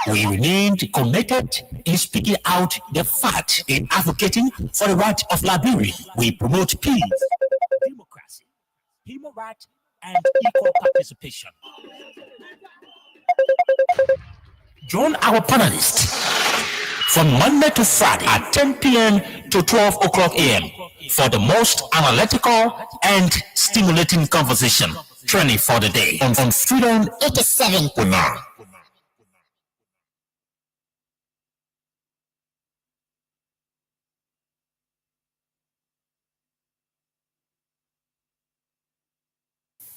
We remained committed in speaking out the fact in advocating for the right of Liberia. We promote peace, democracy, human rights, and equal participation. Join our panelists from Monday to Friday at 10 p.m. to 12 o'clock a.m. for the most analytical and stimulating conversation training for the day on Freedom 87.9.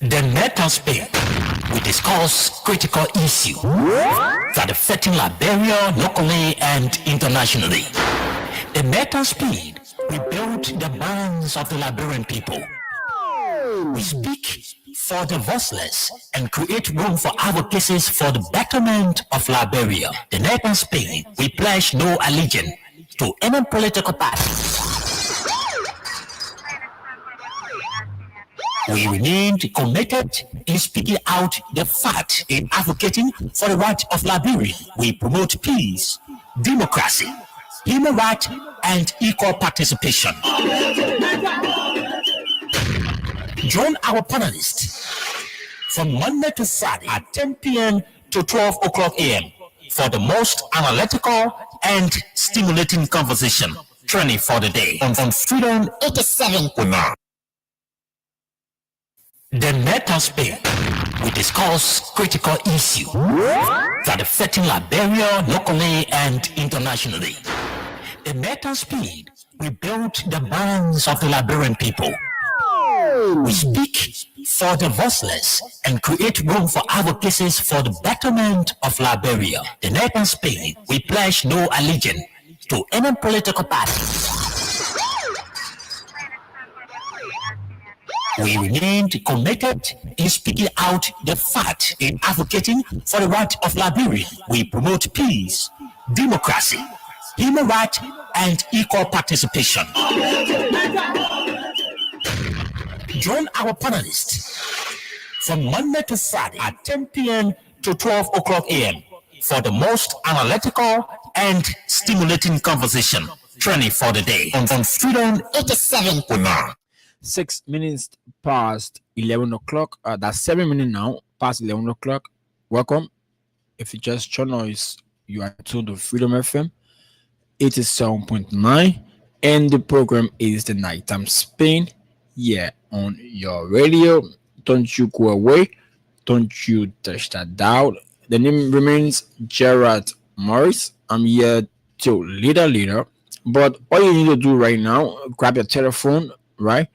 The Net and Spain, we discuss critical issues that affecting Liberia locally and internationally. The Net and Speed, we build the minds of the Liberian people. We speak for the voiceless and create room for advocacies for the betterment of Liberia. The Net and Spain, we pledge no allegiance to any political party. We remained committed in speaking out the fact in advocating for the right of Liberia. We promote peace, democracy, human rights, and equal participation. Join our panelists from Monday to Friday at 10 p.m. to 12 o'clock a.m. for the most analytical and stimulating conversation training for the day on Freedom 87.9. The Net and Spain, we discuss critical issues that affecting Liberia locally and internationally. The Net and Speed, we build the minds of the Liberian people. We speak for the voiceless and create room for advocacies for the betterment of Liberia. The Net and Spain, we pledge no allegiance to any political party. We remained committed in speaking out the fact in advocating for the right of Liberia. We promote peace, democracy, human rights, and equal participation. Join our panelists from Monday to Friday at 10 p.m. to 12 o'clock a.m. for the most analytical and stimulating conversation training for the day on Freedom 87.9. 6 minutes past 11 o'clock. That's 7 minutes now, past 11 o'clock. Welcome. If you just joined us, you are tuned to Freedom FM 87.9, and the program is the Nighttime Spain. Yeah, on your radio. Don't you go away. Don't you touch that dial. The name remains Gerard Morris. I'm here to leader. But all you need to do right now, grab your telephone, right?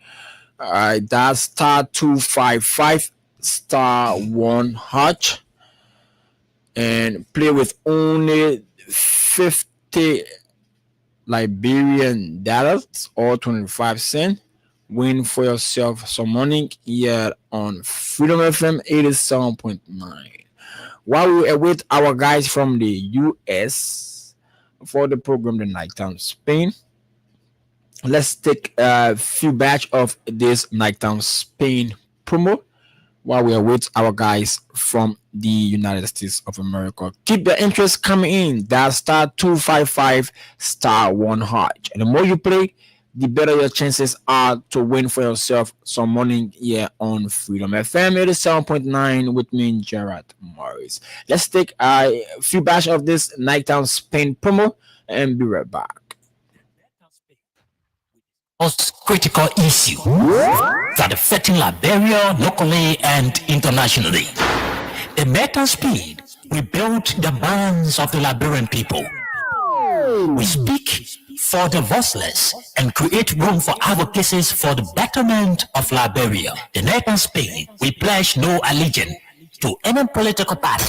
That's star 255 star 1 hatch and play with only 50 Liberian dollars or 25 cents. Win for yourself some money here on Freedom FM 87.9. While we await our guys from the US for the program The Nighttime Spain, let's take a few batch of this Nighttime Spain promo while we await our guys from the United States of America. Keep the interest coming in. That's star 255 star 1 hatch. And the more you play, the better your chances are to win for yourself some money here on Freedom FM 87.9 with me, Gerard Morris. Let's take a few batch of this Nighttime Spain promo and be right back. Critical issue that affecting Liberia locally and internationally. The Net and Speed, we build the minds of the Liberian people. We speak for the voiceless and create room for advocacies for the betterment of Liberia. The Net and Spain, we pledge no allegiance to any political party.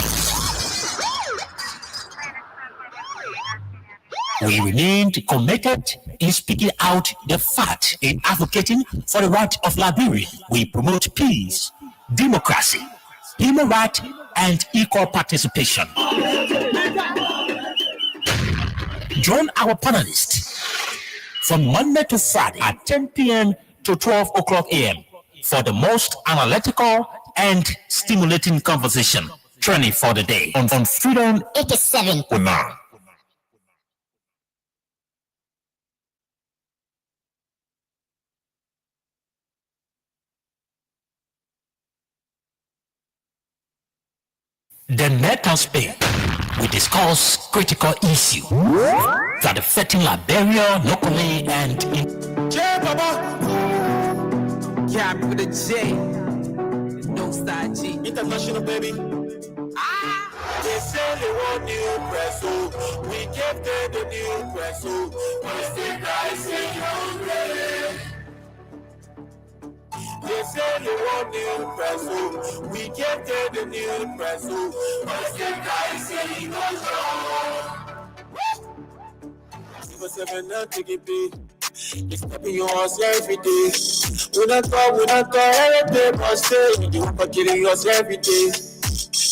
We remained committed in speaking out the fact in advocating for the right of Liberia. We promote peace, democracy, human rights, and equal participation. Join our panelists from Monday to Friday at 10 p.m. to 12 o'clock a.m. for the most analytical and stimulating conversation Training for the day on Freedom 87.9. The Net and Spain, we discuss critical issues that affecting Liberia locally and in. J Baba, Cap with a J, no style G, international baby. They say they want new press, so we gave them the new press, so we still rising hungry. They say they want new press, so we gave them the new press, so we still rising hungry. For 7 now, take it big. It's stepping yours every day. We don't talk every day, but stay. You want to kill yours every day.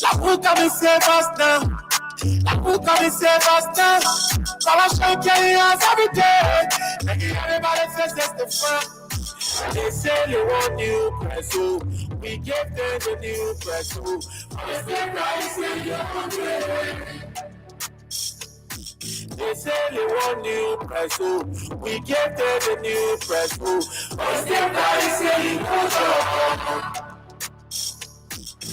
Like who can we save us now? Like who can we save us now? Corruption killing us every day. Making everybody says that's the front. They say they want new press, so we gave them the new press, so we still rising hungry. They say they want new press, so we gave them the new press, so we still rising hungry.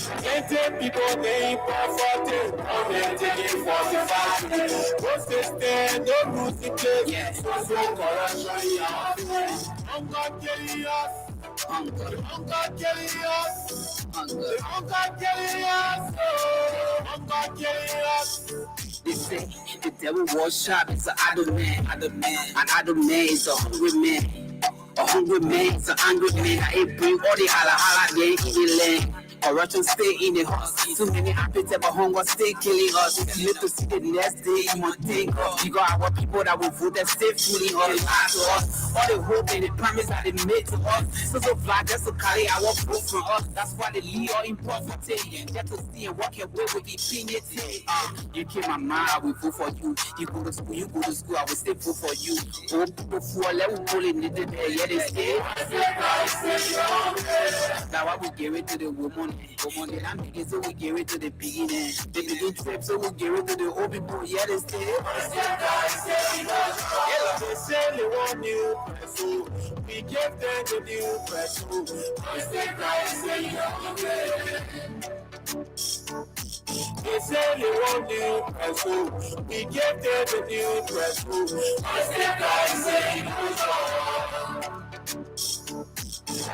Plenty people they imperfect, come and take it 45. What's the stand? Don't lose the place. So corruption, yeah. Hunger killing us. Hunger killing us. Hunger killing us. Hunger killing us. They say the devil was sharp, it's an idle man. An idle man is a hungry man. A hungry man is an angry man. I ain't bring all the holla, they ain't eating land. Corruption stay in the house. Too many appetite, but hunger stay killing us. If you live to see the next day, you must think us. You got our people that will vote that stay fooling us. To us. All the hope and the promise that they made to us. So fly just to carry our vote from us. That's why they lead all in poverty. Just to see and walk away with impunity. You keep my mind, I will vote for you. You go to school, I will stay vote for you. Oh, people for let me pull it in the day, yeah, they stay. Now I will give it to the woman. Woman, I'm making so we give it to the beginning. They begin trip, so we give it to the old people, yeah, they stay. They say they want new press, so we give them the new press, so we still rising hungry. They say they want new press, so we give them the new press, so we still rising hungry.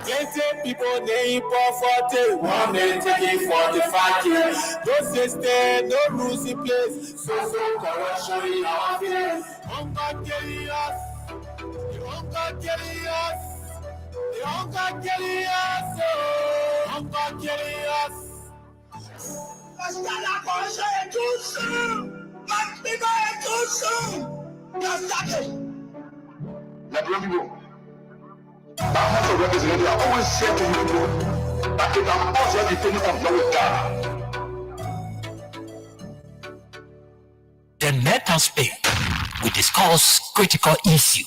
Plenty people they imperfect, one man taking 45 years. No system, no rules in place, so corruption in our face. Hunger killing us, the hunger killing us, the hunger killing us, oh, hunger killing us. La corruption est tout seul, la people est tout seul. La people. But most of representatives are always said to people that they can also depend on the The Net and Spain, we discuss critical issues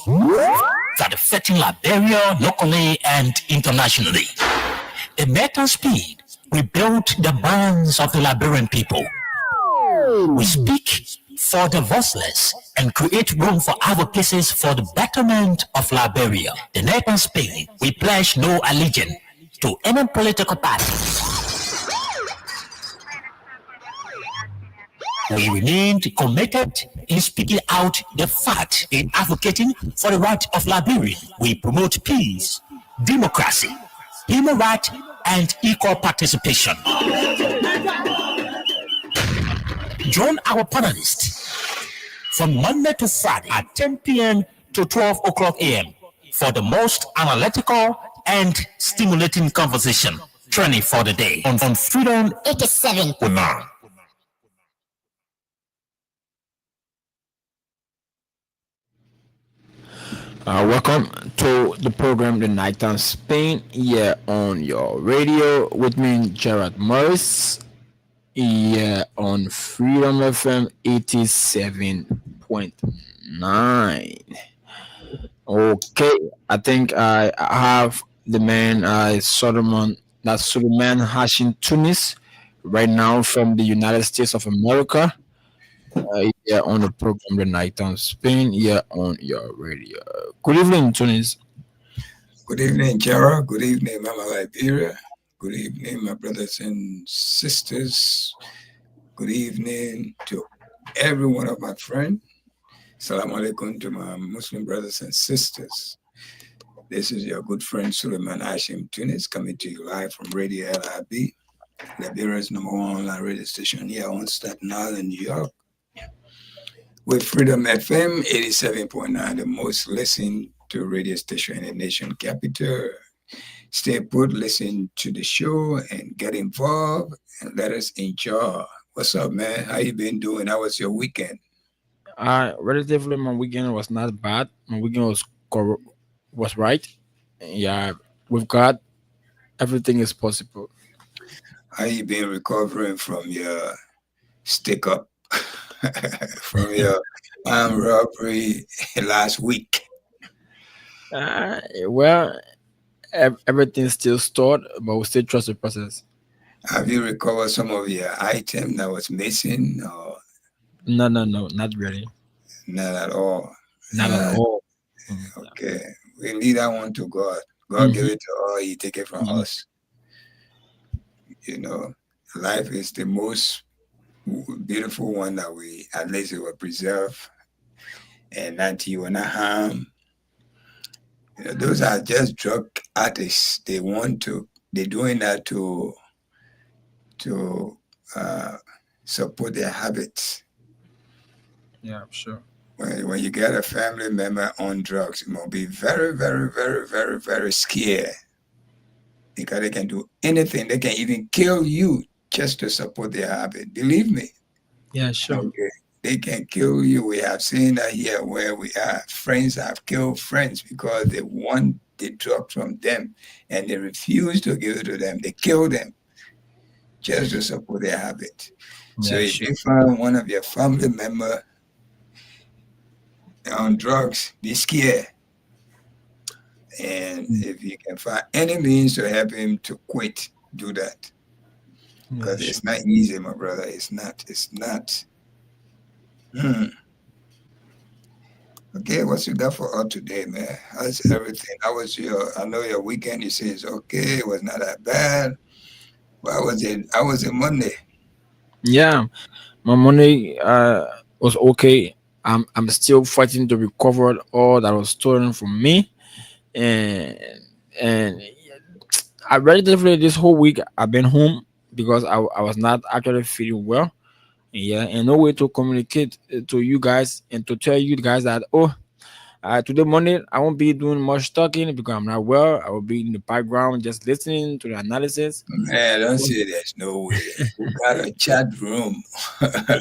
that affecting Liberia locally and internationally. The Net and Spain, we build the bonds of the Liberian people. We speak for the voiceless and create room for advocacies for the betterment of Liberia. The Net and Spain, we pledge no allegiance to any political party. We remain committed in speaking out the fact in advocating for the right of Liberia. We promote peace, democracy, human rights, and equal participation. Join our panelists from Monday to Friday at 10 p.m. to 12 o'clock a.m. for the most analytical and stimulating conversation. Training for the day on Freedom 87.9. Welcome to the program The Night on Spain here on your radio with me, Gerard Morris, here on Freedom FM 87.9. Okay, I think I have the man Solomon Hashim Tunis right now from the United States of America. Yeah, on the program The Night on Spain. Yeah, on your radio. Good evening, Tunis. Good evening, Jara. Good evening, Mama Liberia. Good evening, my brothers and sisters. Good evening to every one of my friends. Salam alaikum to my Muslim brothers and sisters. This is your good friend Suleiman Hashim Tunis coming to you live from Radio LIB, Liberia's #1 online radio station here on Staten Island, New York, with Freedom FM 87.9, the most listened to radio station in the nation capital. Stay put, listen to the show, and get involved, and let us enjoy. What's up, man? How you been doing? How was your weekend? Relatively, my weekend was not bad. My weekend was right. Yeah, with God, everything is possible. How you been recovering from your stick up, from your armed robbery last week? Well, everything's still stored, but we still trust the process. Have you recovered some of your item that was missing, or No, no, no, not really. not at all? Not at all. Okay, we leave that one to God. God give Mhm, it to all. He take it from mhm. us. You know, life is the most beautiful one that we at least we will preserve and not you will not harm. Those are just drug artists. They want to. They're doing that to uh, support their habits. Yeah, sure. When you get a family member on drugs, you must be very, very, very, very, very scared because they can do anything. They can even kill you just to support their habit. Believe me. Yeah, sure. Okay. They can kill you. We have seen that here where we are. Friends have killed friends because they want the drug from them and they refuse to give it to them. They kill them just to support their habit. So Yeah, if sure. you find one of your family member on drugs, be scared. And Mm, if you can find any means to help him to quit, do that. yeah, Because sure. it's not easy, my brother. It's not. It's not. Hmm. Okay, what you got for us today, man? How's everything? How was your? I know your weekend. You say it's okay. It was not that bad. But how was it? How was it Monday? Yeah, my money was okay. I'm still fighting to recover all that was stolen from me, and and I relatively this whole week I've been home because I was not actually feeling well. Yeah, and no way to communicate to you guys and to tell you guys that today morning I won't be doing much talking because I'm not well. I will be in the background just listening to the analysis. Man, don't say there's no way. We got a chat room.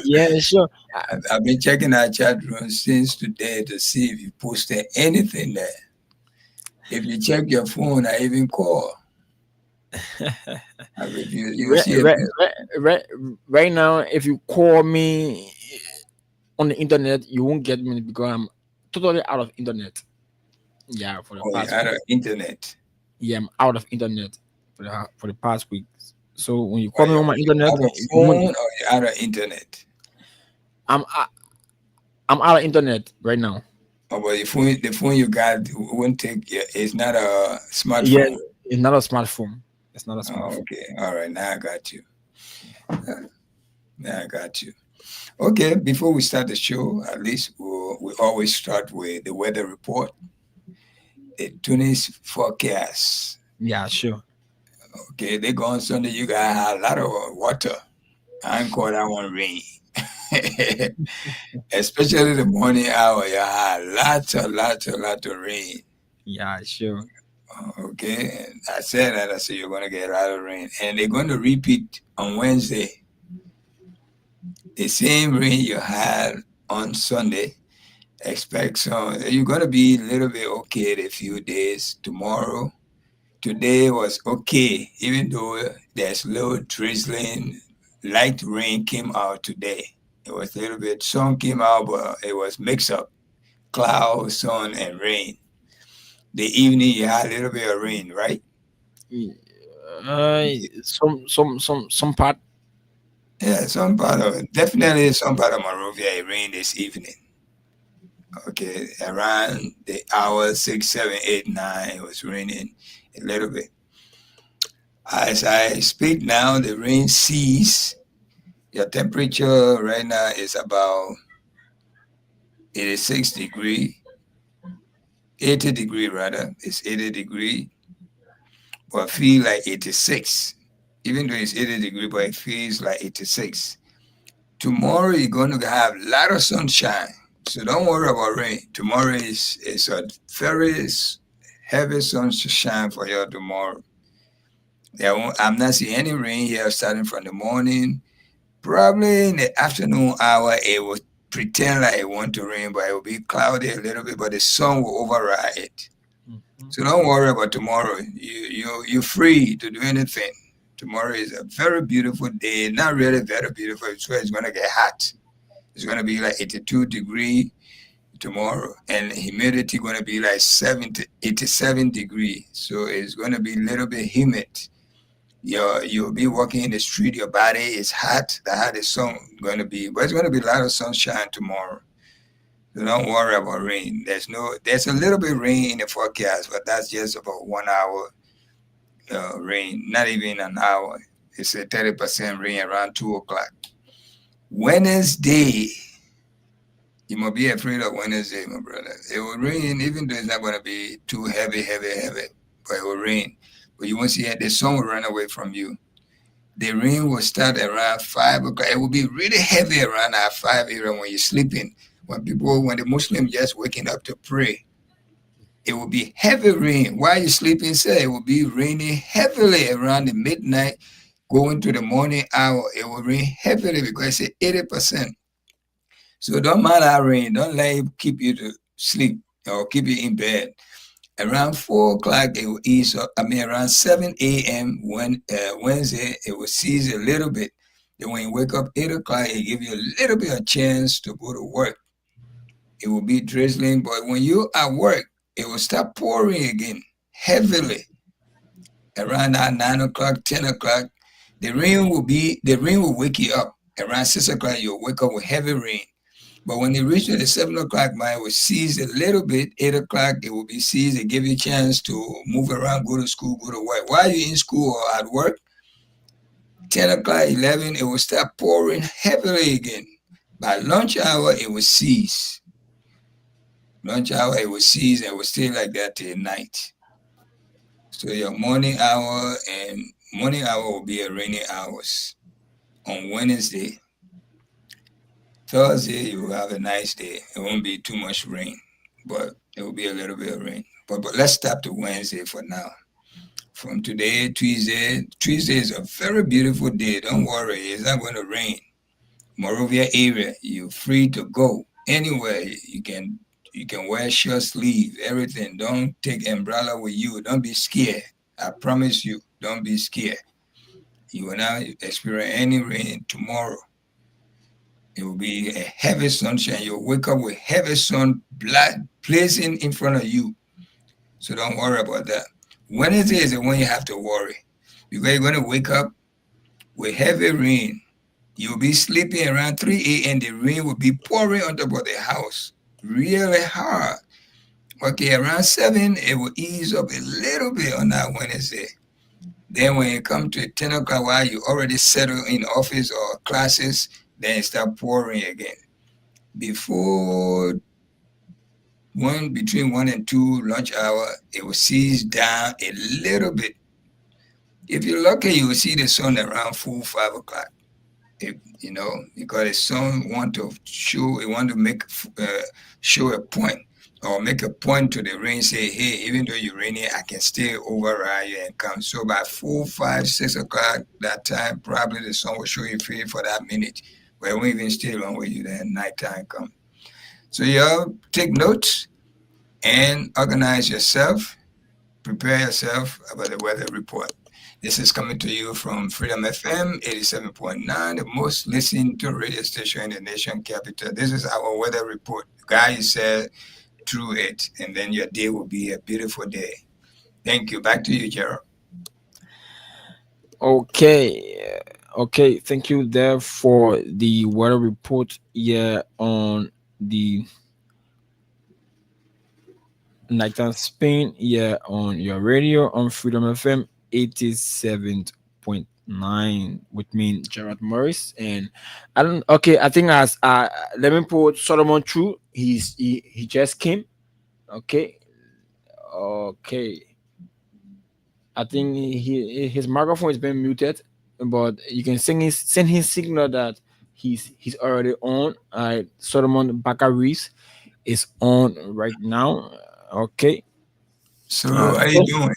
Yeah, sure. I've been checking our chat room since today to see if you posted anything there. If you check your phone, I even call. I review. You right, see a right, message. right, right, right now, if you call me on the internet, you won't get me because I'm totally out of internet. Yeah, for the Oh, you past had week. an internet. Yeah, I'm out of internet for the past week. So when you Or call me on my you internet, have a you won't. phone or you had an internet. I'm I- I'm out of internet right now. Oh, but the phone you got won't take. It's not a Yeah, smartphone. it's not a smartphone. It's not a Oh, smartphone. okay. All right. Now I got you. Now I got you. Okay. Before we start the show, at least we always start with the weather report, the Tunis forecast. Yeah, sure. Okay. They go on Sunday. You got a lot of water. I ain't call that one rain. Especially the morning hour, you had lots of rain. Yeah, sure. Okay, and I said that. I said you're gonna get a lot of rain, and they're going to repeat on Wednesday the same rain you had on Sunday. Expect some. You're gonna be a little bit okay the few days. Tomorrow, today was okay, even though there's little drizzling. Light rain came out today. It was a little bit sun came out, but it was mixed up cloud, sun, and rain. The evening you had a little bit of rain, right? Y- Uh, some part. Yeah, definitely some part of Monrovia it rained this evening. Okay, around the hour 6, 7, 8, 9, it was raining a little bit. As I speak now, the rain ceased. Your temperature right now is about 86 degree, 80 degree rather. It's 80 degree, but feel like 86. Even though it's 80 degree, but it feels like 86. Tomorrow you're going to have a lot of sunshine, so don't worry about rain. Tomorrow is a very heavy sunshine for you tomorrow. I'm not seeing any rain here starting from the morning. Probably in the afternoon hour, it will pretend like it want to rain, but it will be cloudy a little bit, but the sun will override it. So don't worry about tomorrow. You're free to do anything. Tomorrow is a very beautiful day. Not really very beautiful. It's where it's gonna get hot. It's gonna be like 82 degree tomorrow, and humidity gonna be like 87 degree. So it's gonna be a little bit humid. You'll be walking in the street. Your body is hot. The hot is sun gonna be, but it's gonna be a lot of sunshine tomorrow. So don't worry about rain. There's a little bit of rain in the forecast, but that's just about 1 hour rain, not even an hour. It's a 30% rain around 2 o'clock. Wednesday, you must be afraid of Wednesday, my brother. It will rain, even though it's not going to be too heavy, but it will rain. But you won't see it. The sun will run away from you. The rain will start around 5 o'clock. It will be really heavy around our 5 area when you're sleeping. When the Muslims just waking up to pray. It will be heavy rain. While you're sleeping, say it will be raining heavily around the midnight, going to the morning hour. It will rain heavily because it's 80%. So don't mind that rain. Don't let it keep you to sleep or keep you in bed. Around 4 o'clock, it will ease up. Around 7 a.m. Wednesday, it will cease a little bit. Then when you wake up 8 o'clock, it give you a little bit of chance to go to work. It will be drizzling, but when you're at work, it will start pouring again heavily. Around 9 o'clock, 10 o'clock, the rain will wake you up. Around 6 o'clock, you'll wake up with heavy rain. But when it reaches the 7 o'clock mark, it will cease a little bit. 8 o'clock, it will be ceased. It give you a chance to move around, go to school, go to work. While you're in school or at work, 10 o'clock, 11, it will start pouring heavily again. By lunch hour, it will cease. Lunch hour, it will cease and it will stay like that till night. So your morning hour will be a rainy hours. On Wednesday, Thursday, you will have a nice day. It won't be too much rain, but it will be a little bit of rain. But let's stop to Wednesday for now. From today, Tuesday is a very beautiful day. Don't worry, it's not going to rain. Monrovia area, you're free to go anywhere. You can wear short sleeve, everything. Don't take umbrella with you. Don't be scared. I promise you, don't be scared. You will not experience any rain tomorrow. It will be a heavy sunshine. You'll wake up with heavy sun blazing in front of you. So don't worry about that. Wednesday is the one you have to worry because you're going to wake up with heavy rain. You'll be sleeping around 3 a.m. The rain will be pouring on top of the house really hard. Okay, around 7, it will ease up a little bit on that Wednesday. Then when you come to 10 o'clock while you already settled in office or classes, then it start pouring again. Between 1 and 2 lunch hour, it will cease down a little bit. If you're lucky, you will see the sun around 4, 5 o'clock. Because the sun want to show a point or make a point to the rain, say, hey, even though you're raining, I can still override you and come. So by 4, 5, 6 o'clock, that time, probably the sun will show you free for that minute. But it won't even stay long with you, then nighttime come. So y'all take notes and organize yourself, prepare yourself about the weather report. This is coming to you from Freedom FM 87.9, the most listened to radio station in the nation capital. This is our weather report. Guy said through it, and then your day will be a beautiful day. Thank you. Back to you, Gerald. Okay. Okay, thank you there for the weather report here on the nighttime Spain here on your radio on Freedom FM 87.9 with me, Gerard Morris. And I don't okay, I think as let me put Solomon through. He just came. Okay. Okay. I think his microphone is being muted, but you can send his signal that he's already on. Solomon Bakaris is on right now. Okay. So how you So doing?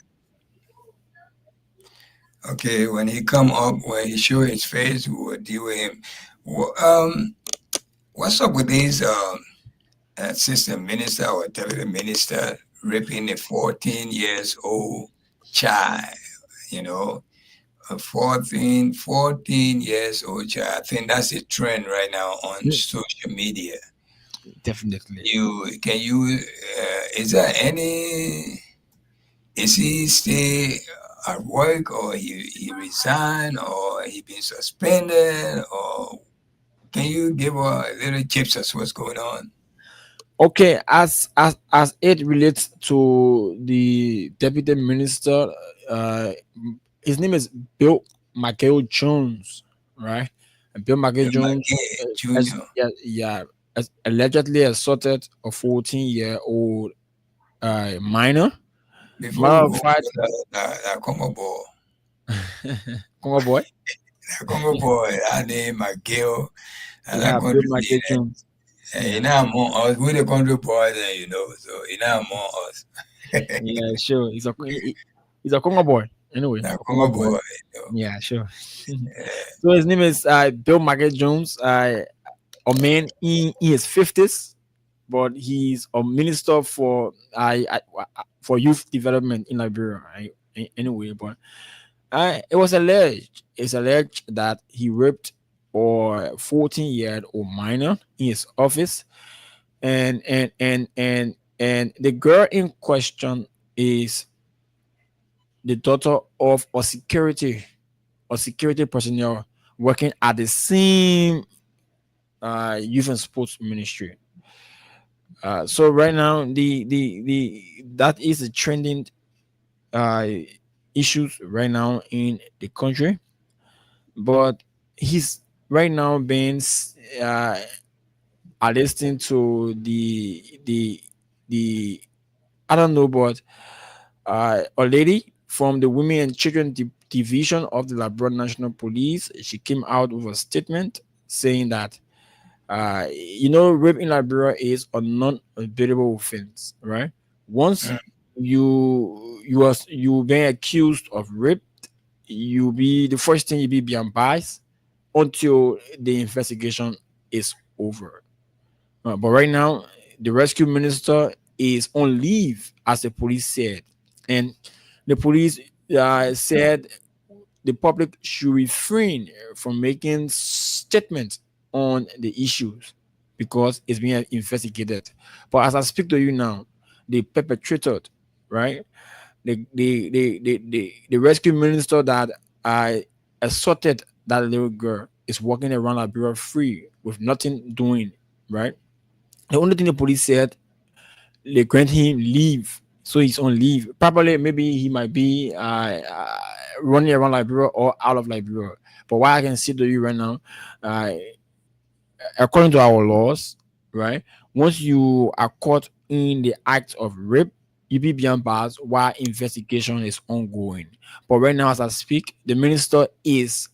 Okay, when he come up, when he show his face, we will deal with him. What's up with these assistant minister or deputy minister raping a 14 years old child? You know, a 14 years old child. I think that's a trend right now on social media. definitely. Is there any, is he stay at work or he resigned or he been suspended or can you give a little tips as what's going on? Okay, as it relates to the deputy minister, uh, his name is Bill Michael Jones, right? And Bill Michael Jones, McGee as Jr. yeah, yeah, as allegedly assaulted a 14-year-old minor. Before Matter we of go fact, for the Congo boy, Congo boy, the Congo boy, I name McGill and that yeah, Bill country Michael leader. Jones, You yeah, know among us, we the country boys, and so you know among us. yeah, sure. He's a Congo boy. Anyway, The a Congo Congo boy. boy, Yeah, sure. yeah. So his name is Bill Michael Jones. A man in his 50s, but he's a minister for for youth development in Liberia. Anyway, but it's alleged that he raped or 14-year-old minor in his office, and the girl in question is the daughter of a security personnel working at the same youth and sports ministry. So right now, the that is a trending uh, issues right now in the country. But he's right now being uh, listening to the I don't know, but a lady from the Women and Children Division of the Labrador National Police, she came out with a statement saying that rape in Liberia is a non-abatable offense, right? Once Mm. you being accused of rape, you be the first thing you be unbiased until the investigation is over. But right now, the rescue minister is on leave, as the police said, and the police said the public should refrain from making statements on the issues because it's being investigated. But as I speak to you now, the perpetrator, right? The rescue minister that assaulted that little girl is walking around Liberia free with nothing doing, right? The only thing the police said, they grant him leave, so he's on leave. Probably, maybe he might be running around Liberia or out of Liberia. But what I can say to you right now, uh, according to our laws, right? Once you are caught in the act of rape, you be beyond bars while investigation is ongoing. But right now, as I speak, the minister is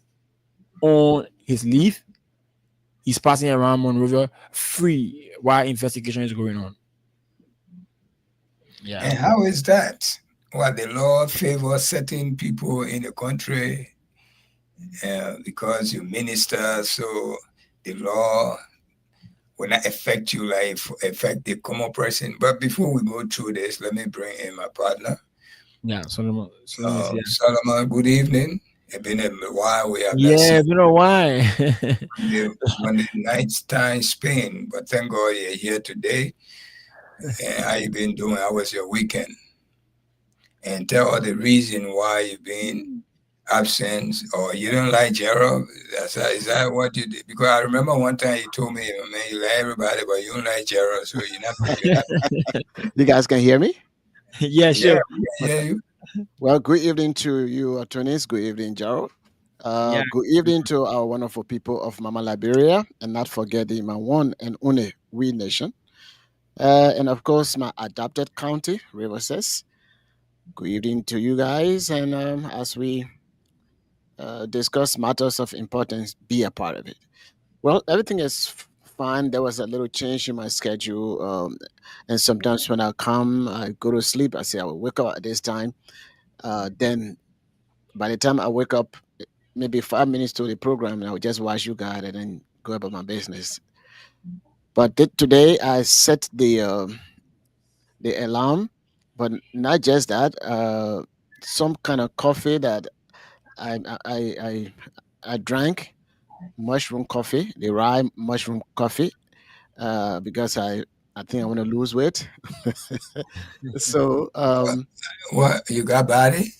on his leave. He's passing around Monrovia free while investigation is going on. Yeah. And how is that? What the law favors certain people in the country because you minister, so the law will not affect you like affect the common person. But before we go through this, let me bring in my partner, Yeah, Solomon is here. Solomon. Good evening. It's been a while. We have not Yeah, seen you know why? the night time Spain, but thank God you're here today. And how you been doing? How was your weekend? And tell us the reason why you've been absence, or you don't like Gerald? Is that what you did? Because I remember one time you told me, man, you like everybody, but you don't like Gerald, so you're not. You guys can hear me? Yeah, Yeah, sure. yeah, you. Well, good evening to you, attorneys. Good evening, Gerald. Yeah. Good evening to our wonderful people of Mama Liberia, and not forgetting my one and only We Nation. And of course, my adopted county, Riverses. Good evening to you guys. And as we discuss matters of importance, be a part of it. Well, everything is fine. There was a little change in my schedule. And sometimes when I come, I go to sleep. I say I will wake up at this time. Then by the time I wake up, maybe 5 minutes to the program, and I will just watch you guys and then go about my business. But today I set the alarm, but not just that. Some kind of coffee that I I I, I I drank mushroom coffee, the rye mushroom coffee, because I think I want to lose weight. So What you got body?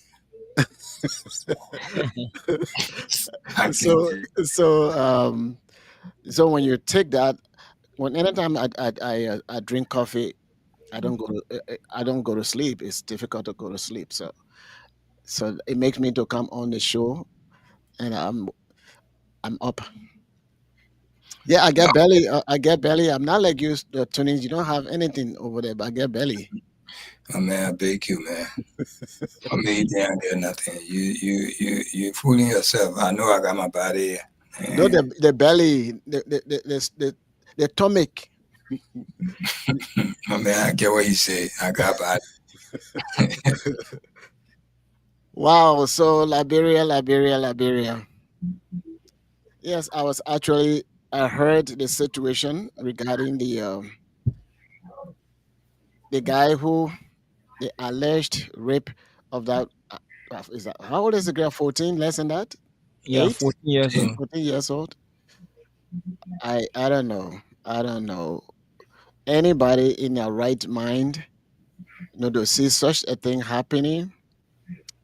I can't so so so when you take that, when anytime I drink coffee, I don't go to sleep. It's difficult to go to sleep. So it makes me to come on the show, and I'm up. Yeah, I get belly. I get belly. I'm not like you, Tunis. You don't have anything over there, but I get belly. Oh man, I beg you, man. I mean, you ain't get nothing. You fooling yourself. I know I got my body. No, the belly, the stomach. I mean, I get what you say. I got body. Wow. So Liberia. Yes, I was actually. I heard the situation regarding the guy who the alleged rape of that. Is that how old is the girl? 14, less than that. Yeah, 8, 14 years old. 14 years old. I don't know. I don't know. Anybody in their right mind, to see such a thing happening,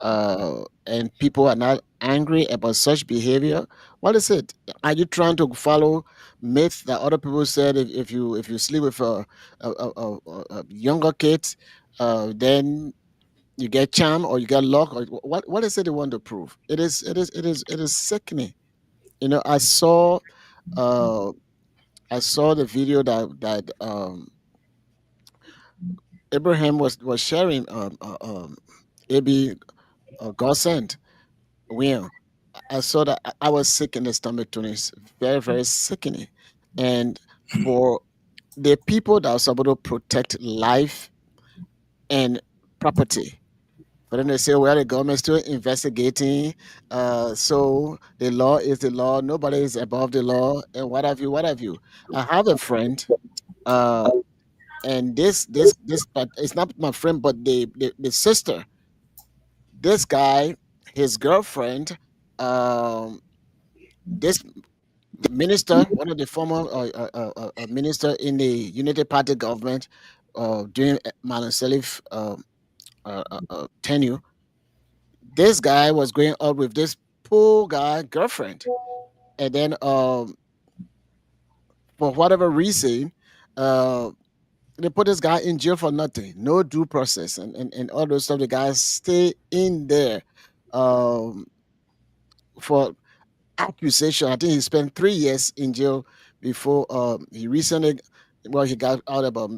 and people are not angry about such behavior. What is it? Are you trying to follow myths that other people said if you sleep with a younger kid, then you get charm or you get luck, or what is it they want to prove? It is sickening. Uh I saw the video that Abraham was sharing, AB, God sent. Well, I saw that I was sick in the stomach, Tunis. Very, very sickening. And for the people that are supposed to protect life and property, but then they say, well, the government's still investigating. So the law is the law. Nobody is above the law, and what have you, what have you. I have a friend, uh, and but it's not my friend, but the sister. This guy, his girlfriend, um, this minister, one of the former minister in the United Party government, during Malan Salif tenure. This guy was going out with this poor guy girlfriend, and then for whatever reason, uh, they put this guy in jail for nothing, no due process, and all those stuff. The guys stay in there um, for accusation. I think he spent 3 years in jail before he recently, well, he got out about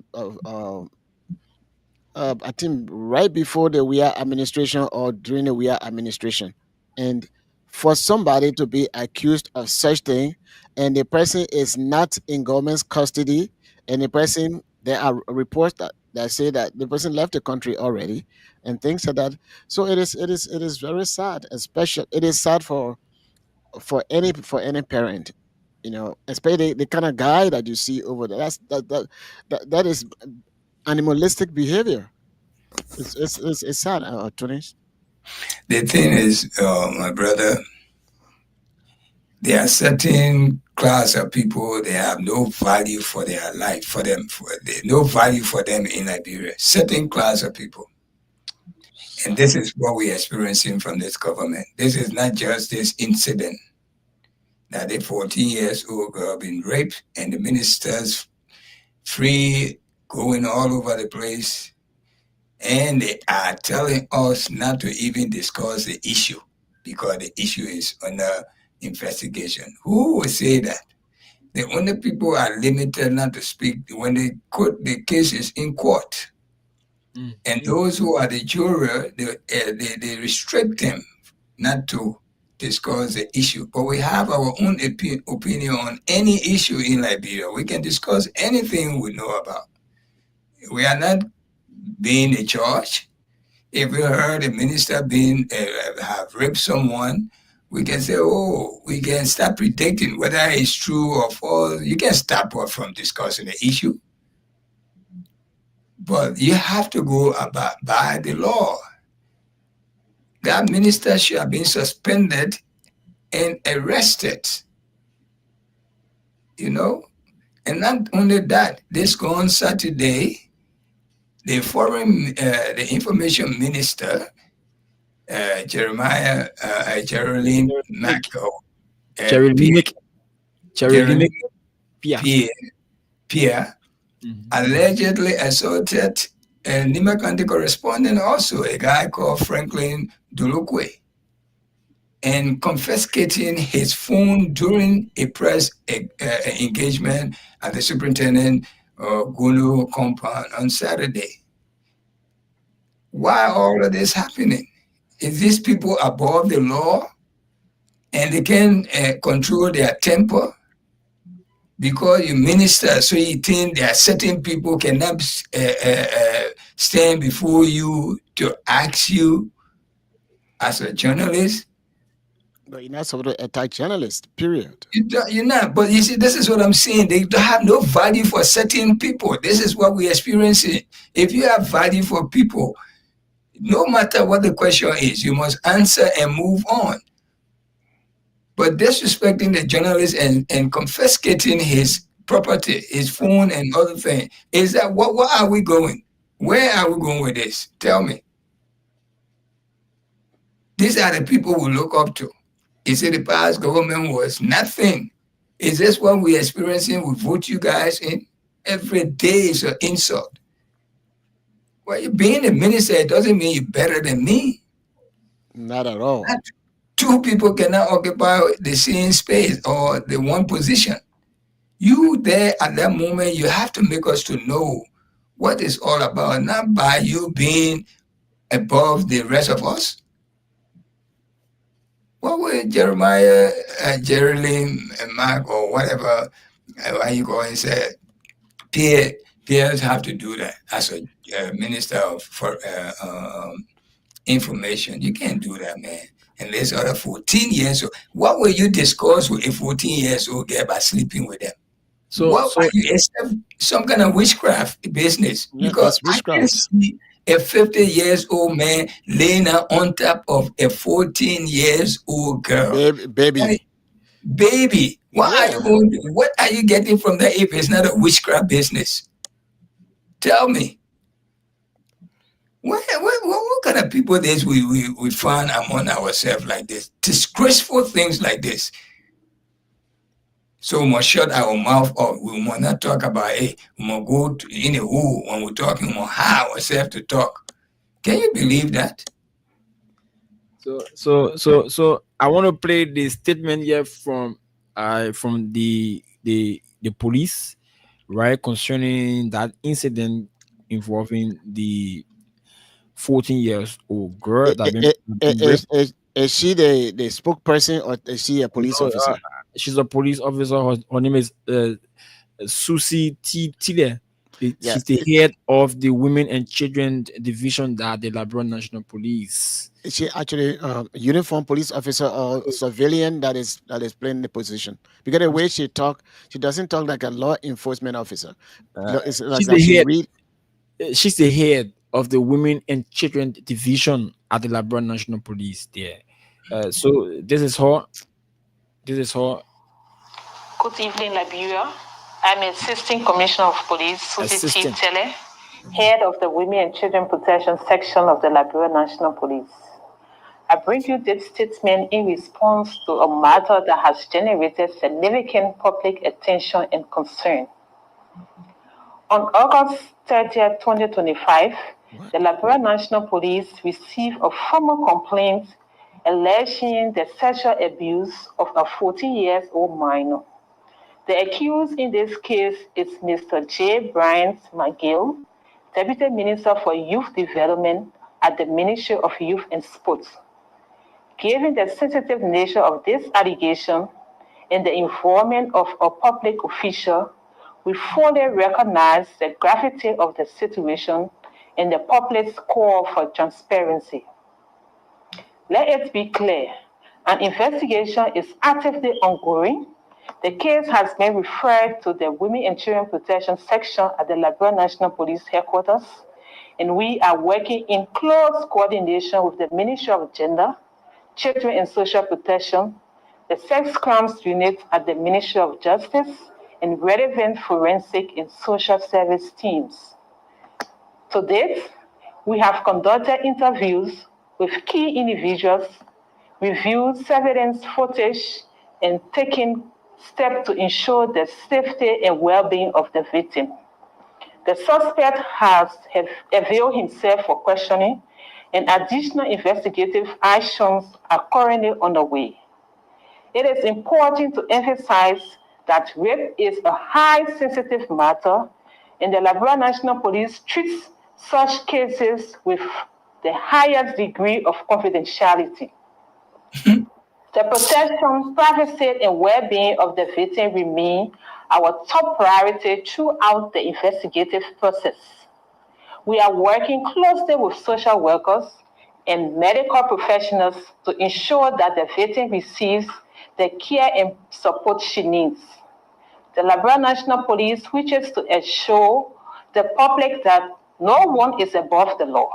I think right before the WIA administration or during the WIA administration. And for somebody to be accused of such thing, and the person is not in government's custody, and the person, there are reports that say that the person left the country already, and things like that. So it is very sad. Especially, it is sad for any parent, especially the kind of guy that you see over there. That is animalistic behavior. It's sad, Tunis. The thing is, my brother, there are certain class of people they have no value for their life, no value for them in Liberia. Certain class of people, And this is what we're experiencing from this government. This is not just this incident that a 14-year-old girl been raped and the ministers free going all over the place. And they are telling us not to even discuss the issue because the issue is under investigation. Who would say that? The only people are limited not to speak when the case is in court. And those who are the juror, they restrict them not to discuss the issue. But we have our own opinion on any issue in Liberia. We can discuss anything we know about. We are not being a judge. If we heard a minister have raped someone, we can say, oh, we can start predicting whether it's true or false. You can stop us from discussing the issue. But you have to go by the law. That minister should have been suspended and arrested. You know? And not only that, this gone Saturday, the information minister, Geraldine Macko, Pierre, allegedly assaulted a Nima County correspondent, also a guy called Franklin Dulukwe, and confiscating his phone during a press engagement at the superintendent Gulu compound on Saturday. Why all of this happening? Is these people above the law and they can control their temper? Because you minister, so you think there are certain people cannot stand before you to ask you as a journalist? But you're not supposed to attack journalists, period. You're not. But you see, this is what I'm saying. They don't have no value for certain people. This is what we're experiencing. If you have value for people, no matter what the question is, you must answer and move on. But disrespecting the journalist and confiscating his property, his phone and other things, is that what are we going? Where are we going with this? Tell me. These are the people we look up to. You see, the past government was nothing. Is this what we're experiencing? We vote you guys in? Every day is an insult. Well, you being a minister, it doesn't mean you're better than me. Not at all. Two people cannot occupy the same space or the one position. You there at that moment, you have to make us to know what it's all about, not by you being above the rest of us. What would Jeremiah, Geraldine, Mark, or whatever, how you go and say, peers have to do that as a minister for information. You can't do that, man. And there's other 14 years old. What will you discuss with a 14 years old girl by sleeping with them? So you accept some kind of witchcraft business? Yeah, because that's I can witchcraft. see a 50 years old man laying on top of a 14 years old girl. Baby. Baby, what are you going to do? What are you getting from that if it's not a witchcraft business? Tell me. What kind of people this we find among ourselves like this? Disgraceful things like this. So we must shut our mouth up. We must not talk about, hey, we must go in a hole when we're talking, we must hide ourselves to talk. Can you believe that? So I want to play the statement here from the police, right, concerning that incident involving the 14 years old girl that Is she the spokesperson or is she a police officer? She's a police officer. Her name is Susie Tile. She's the head of the Women and Children Division at the Liberia National Police. Is she actually a uniform police officer or civilian that is playing the position? Because the way she talk, she doesn't talk like a law enforcement officer. It's like she's the head of the Women and Children Division at the Liberia National Police there. So this is her. Good evening, Liberia. I'm Assistant Commissioner of Police, Susie Tele. head of the Women and Children Protection Section of the Liberia National Police. I bring you this statement in response to a matter that has generated significant public attention and concern. On August 30th, 2025, the Liberia National Police received a formal complaint alleging the sexual abuse of a 14-year-old minor. The accused in this case is Mr. J. Bryant McGill, Deputy Minister for Youth Development at the Ministry of Youth and Sports. Given the sensitive nature of this allegation and the involvement of a public official, we fully recognize the gravity of the situation and the public's call for transparency. Let it be clear, an investigation is actively ongoing. The case has been referred to the Women and Children Protection Section at the Liberia National Police Headquarters, and we are working in close coordination with the Ministry of Gender, Children and Social Protection, the Sex Crimes Unit at the Ministry of Justice, and relevant forensic and social service teams. To date, we have conducted interviews with key individuals, reviewed surveillance footage, and taken steps to ensure the safety and well-being of the victim. The suspect has availed himself for questioning, and additional investigative actions are currently underway. It is important to emphasize that rape is a high sensitive matter, and the Liberia National Police treats such cases with the highest degree of confidentiality. The protection, privacy, and well-being of the victim remain our top priority throughout the investigative process. We are working closely with social workers and medical professionals to ensure that the victim receives the care and support she needs. The Liberia National Police wishes to assure the public that no one is above the law.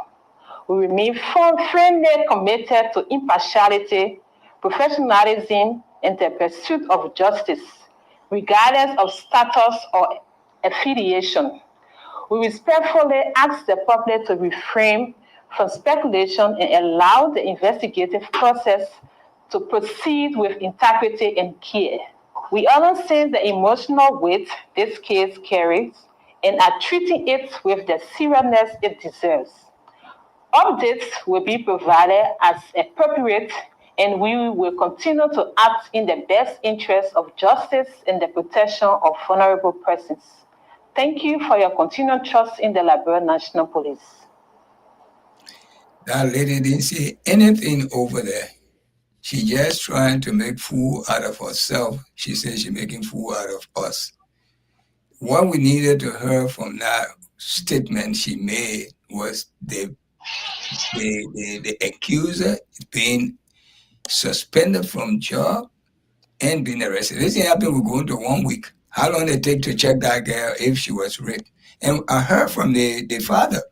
We remain firmly committed to impartiality, professionalism, and the pursuit of justice, regardless of status or affiliation. We respectfully ask the public to refrain from speculation and allow the investigative process to proceed with integrity and care. We understand the emotional weight this case carries and are treating it with the seriousness it deserves. Updates will be provided as appropriate, and we will continue to act in the best interest of justice and the protection of vulnerable persons. Thank you for your continued trust in the Liberia National Police. That lady didn't say anything over there. She just trying to make fool out of herself. She says she's making fool out of us. What we needed to hear from that statement she made was the accuser being suspended from job and being arrested. This thing happened, we're going to 1 week. How long did it take to check that girl if she was raped? And I heard from the father.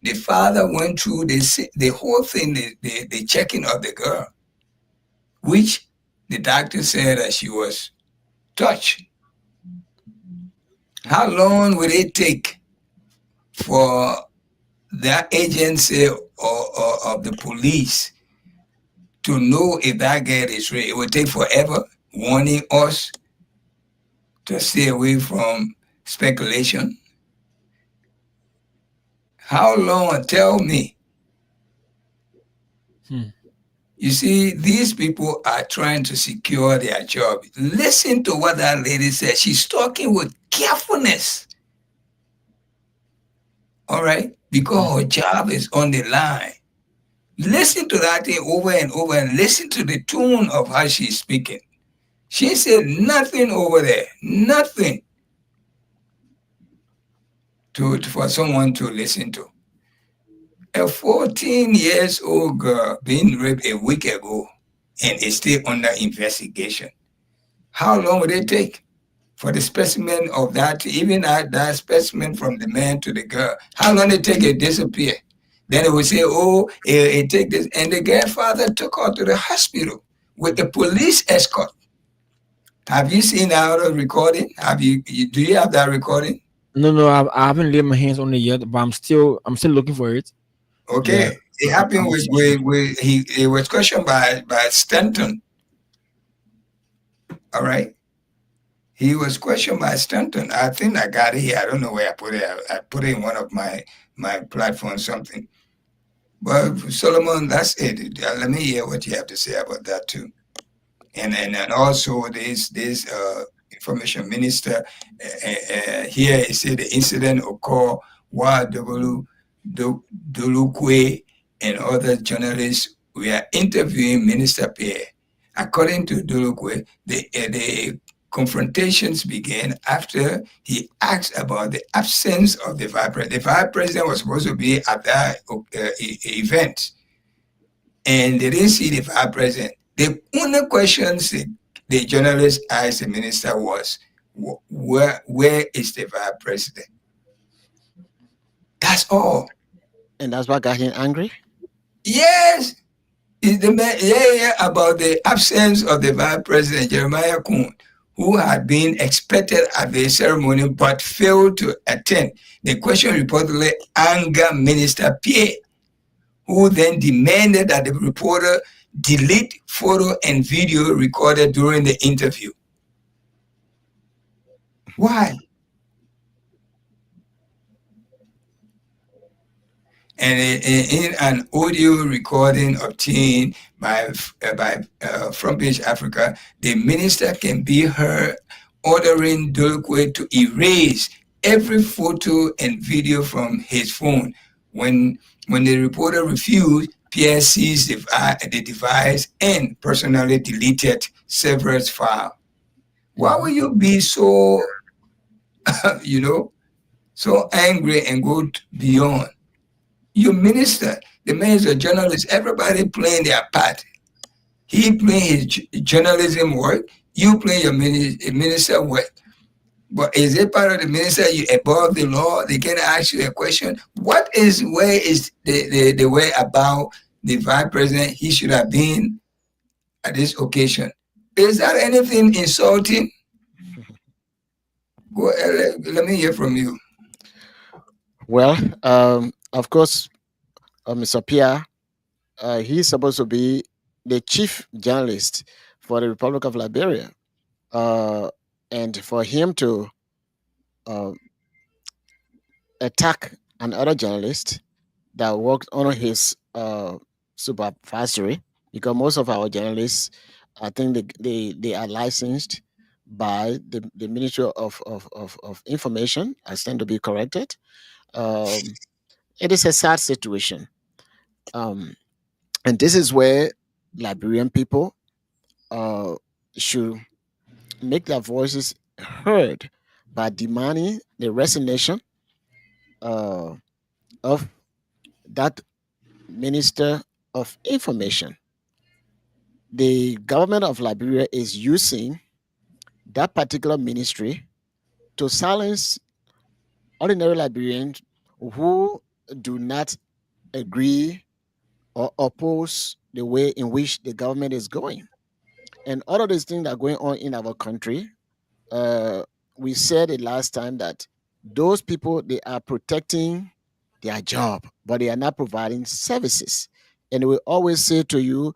The father went through the whole thing, the checking of the girl, which the doctor said that she was touched. How long would it take for that agency or of the police to know if that girl is raped? It would take forever, warning us to stay away from speculation. How long? Tell me. You see, these people are trying to secure their job. Listen to what that lady said. She's talking with carefulness. All right? Because her job is on the line. Listen to that thing over and over and listen to the tone of how she's speaking. She said nothing over there. Nothing for someone to listen to. A 14-year-old girl being raped a week ago and is still under investigation. How long would it take for the specimen of that, even that specimen from the man to the girl? How long did it take it disappear? Then it would say, oh, it take this. And the girl father took her to the hospital with the police escort. Have you seen that recording? Do you have that recording? No, I haven't laid my hands on it yet, but I'm still looking for it. Yeah, Okay, it happened I'm with he was questioned by Stanton. All right, he was questioned by Stanton. I think I got it here. I don't know where I put it. I put it in one of my platforms, something. But Solomon, that's it. Let me hear what you have to say about that too. And also this information minister here he said the incident occurred while Dolukwe and other journalists were interviewing Minister Pierre. According to Dolukwe, the confrontations began after he asked about the absence of the vice president. The vice president was supposed to be at that event, and they didn't see the vice president. The only questions the journalist asked the minister was, where is the vice president? That's all. And that's what got him angry. Yes. About the absence of the vice president, Jeremiah Kuhn, who had been expected at the ceremony but failed to attend. The question reportedly angered Minister Pierre, who then demanded that the reporter delete photo and video recorded during the interview. Why? And in an audio recording obtained by Front Page Africa, the minister can be heard ordering Dolukwe to erase every photo and video from his phone. When the reporter refused, Pierre seized the device and personally deleted several files. Why will you be so, so angry and go beyond? You minister, the man is a journalist, everybody playing their part. He playing his journalism work, you play your minister work. But is it part of the minister you above the law? They can ask you a question. Where is the way about the vice president he should have been at this occasion? Is that anything insulting? Go, let me hear from you. Well, of course, Mr. Pierre, he's supposed to be the chief journalist for the Republic of Liberia. And for him to attack another journalist that worked on his supervisory, because most of our journalists, I think they are licensed by the Ministry of Information. I stand to be corrected. It is a sad situation. And this is where Liberian people should make their voices heard by demanding the resignation of that Minister of Information. The government of Liberia is using that particular ministry to silence ordinary Liberians who do not agree or oppose the way in which the government is going. And all of these things that are going on in our country, we said it last time that those people, they are protecting their job, but they are not providing services. And we always say to you,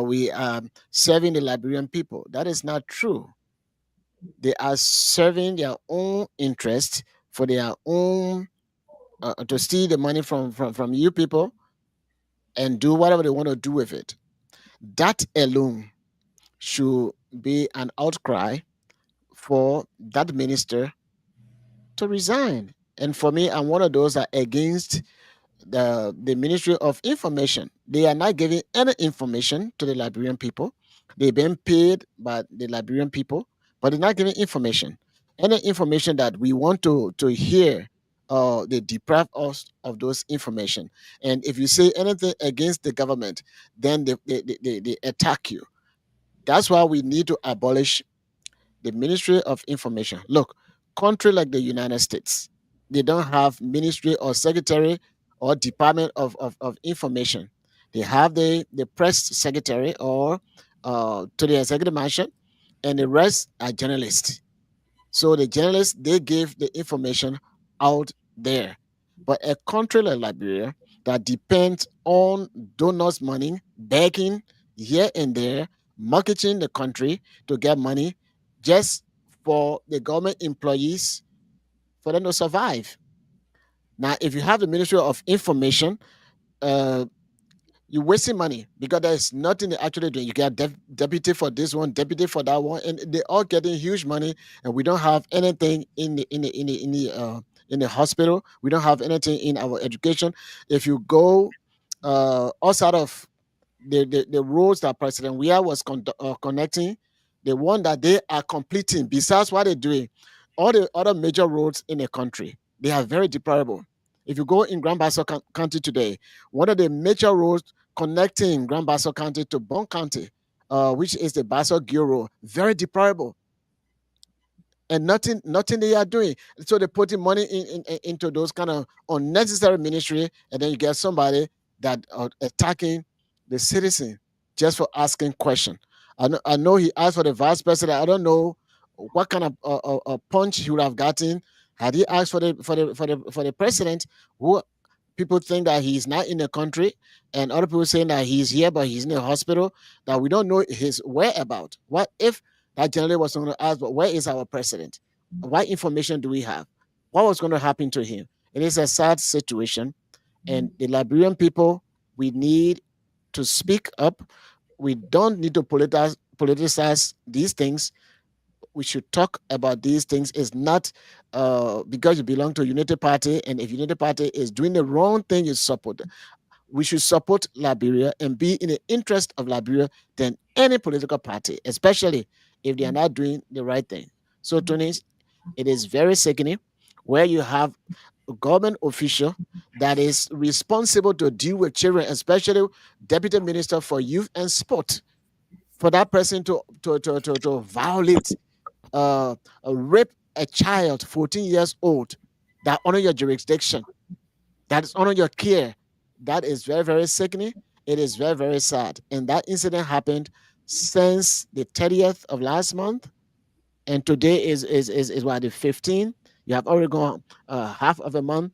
we are serving the Liberian people. That is not true. They are serving their own interest for their own, to steal the money from you people and do whatever they want to do with it. That alone should be an outcry for that minister to resign. And for me, I'm one of those that are against the Ministry of Information. They are not giving any information to the Liberian people. They've been paid by the Liberian people, but they're not giving information. Any information that we want to hear, they deprive us of those information. And if you say anything against the government, then they attack you. That's why we need to abolish the Ministry of Information. Look, country like the United States, they don't have ministry or secretary or department of information. They have the press secretary or to the executive mansion, and the rest are journalists. So the journalists, they gave the information out there. But a country like Liberia that depends on donors' money, begging here and there, marketing the country to get money just for the government employees for them to survive. Now, if you have the Ministry of Information, uh, you're wasting money because there's nothing they're actually doing. You get deputy for this one, deputy for that one, and they're all getting huge money, and we don't have anything in the hospital. We don't have anything in our education. If you go outside of the roads that President Weah was connecting, the one that they are completing, besides what they're doing, all the other major roads in the country, they are very deplorable. If you go in Grand Bassa County today, one of the major roads connecting Grand Bassa County to Bon County, which is the Bassa Bureau, very deplorable. And nothing they are doing. So they're putting money into those kind of unnecessary ministry, and then you get somebody that are attacking the citizen just for asking question. I know he asked for the vice president. I don't know what kind of punch he would have gotten had he asked for the president. Who people think that he's not in the country, and other people saying that he's here but he's in the hospital. That we don't know his whereabouts. What if that generally was going to ask, but where is our president? What information do we have? What was going to happen to him? It is a sad situation, and the Liberian people, we need to speak up. We don't need to politicize these things. We should talk about these things. It's not because you belong to a Unity Party, and if Unity Party is doing the wrong thing, you support. We should support Liberia and be in the interest of Liberia than any political party, especially if they are not doing the right thing. So, Tony, it is very sickening where you have a government official that is responsible to deal with children, especially Deputy Minister for Youth and Sport, for that person to violate, rape a child, 14 years old, that under your jurisdiction, that is under your care. That is very, very sickening. It is very, very sad. And that incident happened since the 30th of last month. And today is what, the 15th? You have already gone half of a month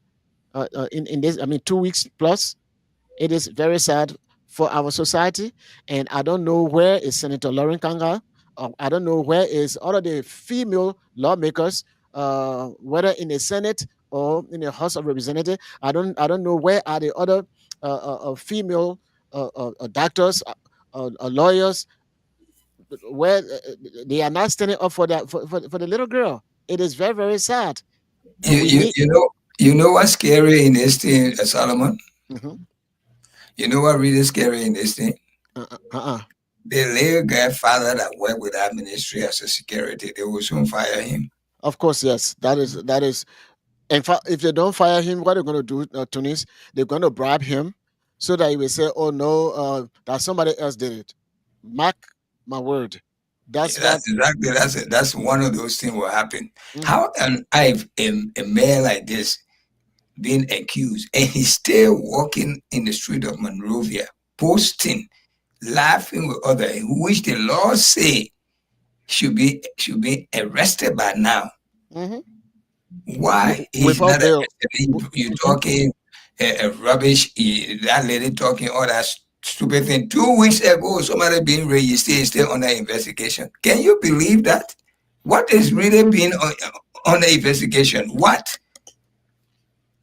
in this, 2 weeks plus. It is very sad for our society. And I don't know where is Senator Lauren Kanga. I don't know where is all of the female lawmakers, whether in the Senate or in the House of Representatives. I don't know where are the other female doctors, lawyers, where they are not standing up for that for the little girl. It is very, very sad. You know what's scary in this thing, Solomon? Mm-hmm. You know what really scary in this thing? The little grandfather that worked with that ministry as a security, they will soon fire him. Of course, yes. That is. In fact, if they don't fire him, what they're going to do, Tunis, they're going to bribe him so that he will say, "Oh no, that somebody else did it." Mark my word. That's one of those things will happen. Mm-hmm. How can a man like this being accused and he's still walking in the street of Monrovia, posting, laughing with others, which the law say should be arrested by now? Mm-hmm. Why is not you talking rubbish? That lady talking all that stupid thing. 2 weeks ago, somebody being registered is still under investigation. Can you believe that? What is really being under investigation? What?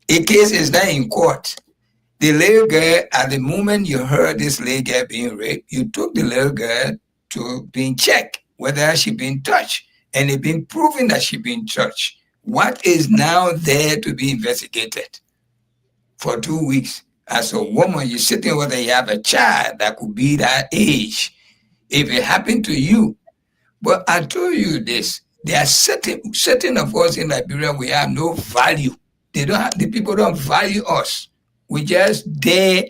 A case is not in court. The little girl, at the moment you heard this little girl being raped, you took the little girl to being checked whether she been touched, and it been proven that she been touched. What is now there to be investigated for 2 weeks? As a woman, you're sitting whether you have a child that could be that age. If it happened to you, but I told you this, there are certain of us in Liberia, we have no value. The people don't value us. We just there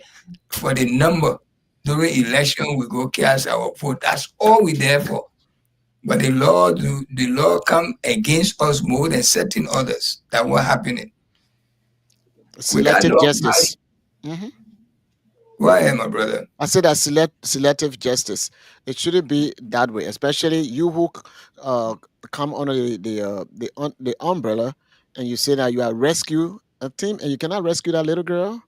for the number. During election, we go cast our vote. That's all we there for. But the law come against us more than certain others. That what happening. Selective justice. Mm-hmm. Why, my brother? I said that selective justice. It shouldn't be that way, especially you who come under the umbrella, and you say that you are rescue a team, and you cannot rescue that little girl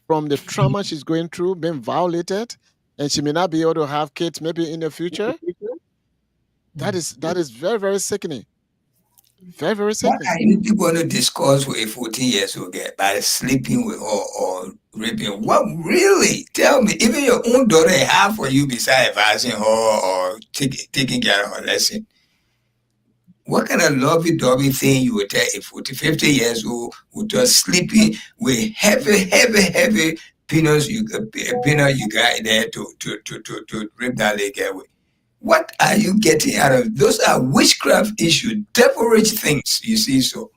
from the trauma she's going through, being violated, and she may not be able to have kids maybe in the future. That is very, very sickening. Very, very What sickening. are you people going to discuss with a 14 years old girl by sleeping with her or raping? What really? Tell me, even your own daughter have for you beside advising her or taking care of her lesson. What kind of lovey-dovey thing you would tell a 40, 50 years old who just sleeping with heavy peanuts peanut you got there to rip that leg away? What are you getting out of those? Are witchcraft issues, devilish things, you see. So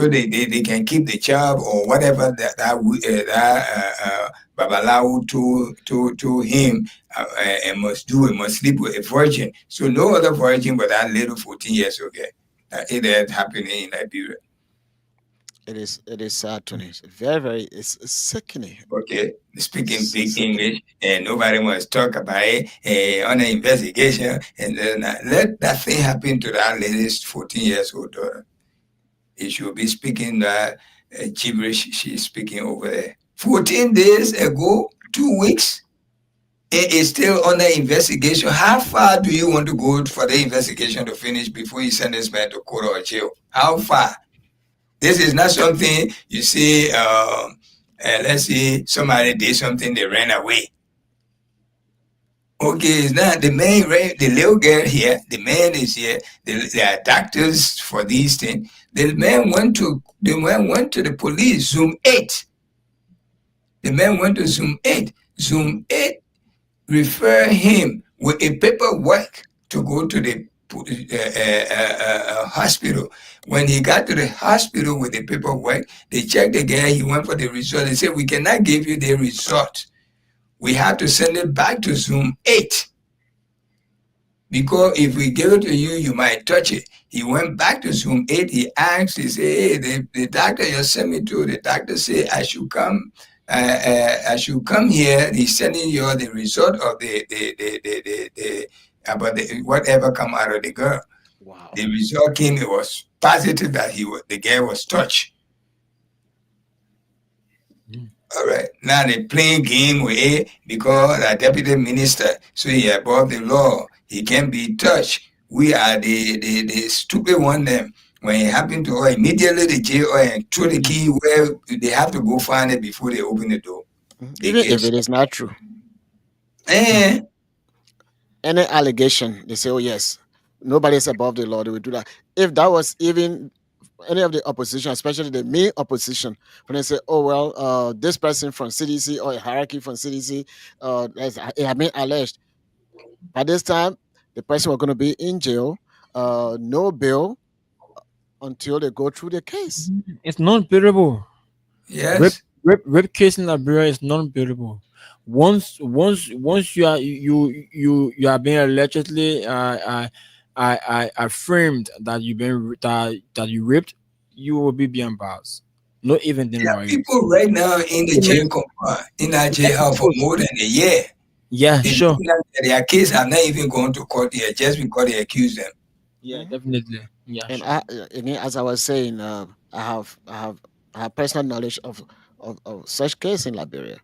they can keep the child or whatever that Babalawo to him and must do. It must sleep with a virgin. So no other virgin but that little 14 years old girl. It happening in Liberia. It is sad, Tony. It's very, very it's sickening. Okay, speaking big English, and nobody wants to talk about it on an investigation, and then let that thing happen to that lady's 14 years old daughter. It should be speaking that gibberish she's speaking over there. 14 days ago, 2 weeks, it is still under investigation. How far do you want to go for the investigation to finish before you send this man to court or jail? How far? This is not something you see. Let's say somebody did something, they ran away. Okay, it's not the man, the little girl here, the man is here, there are doctors for these things. The man went to the police, Zoom 8. The man went to Zoom 8. Zoom 8 refer him with a paperwork to go to the hospital. When he got to the hospital with the paperwork, they checked the guy, he went for the result. They said, we cannot give you the result. We have to send it back to Zoom 8. Because if we give it to you, you might touch it. He went back to Zoom 8. He asked, he said, hey, the doctor you sent me to, the doctor said I should come. I should come here. He's sending you the result of about whatever come out of the girl. Wow. The result came, it was positive that the girl was touched. All right. Now they playing game with it because a deputy minister, so he above the law. He can't be touched. We are the stupid one them. When it happened to her, immediately they jail her and throw the key where they have to go find it before they open the door. Even if it is not true. And Any allegation, they say, oh yes, nobody is above the law, they will do that. If that was even any of the opposition, especially the main opposition, when they say, oh well, this person from CDC or a hierarchy from CDC, it had been alleged. By this time, the person was going to be in jail, no bail until they go through the case. It's non-bearable. yes, Rape case in Liberia is non-bearable. Once you are being allegedly affirmed that that you raped, you will be beyond bars. Not even then. there are people right now in the jail compound, in that jail house for more than a year. Yeah, sure. Their case have not even gone to court yet, just because they accuse them. Yeah, definitely. Yeah, And sure. again, as I was saying, I have personal knowledge of such case in Liberia.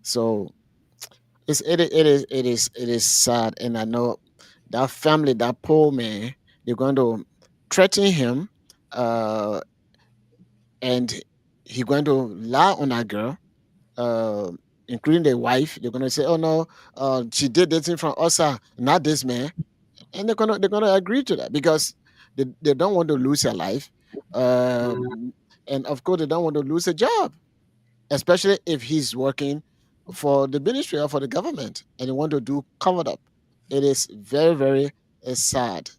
So it is sad, and I know that family, that poor man, they're going to threaten him, and he's going to lie on that girl, including the wife. They're going to say, "Oh no, she did this thing from us, not this man," and they're gonna agree to that because they don't want to lose their life, and of course they don't want to lose a job, especially if he's working for the ministry or for the government and they want to do covered up. It is very, very sad.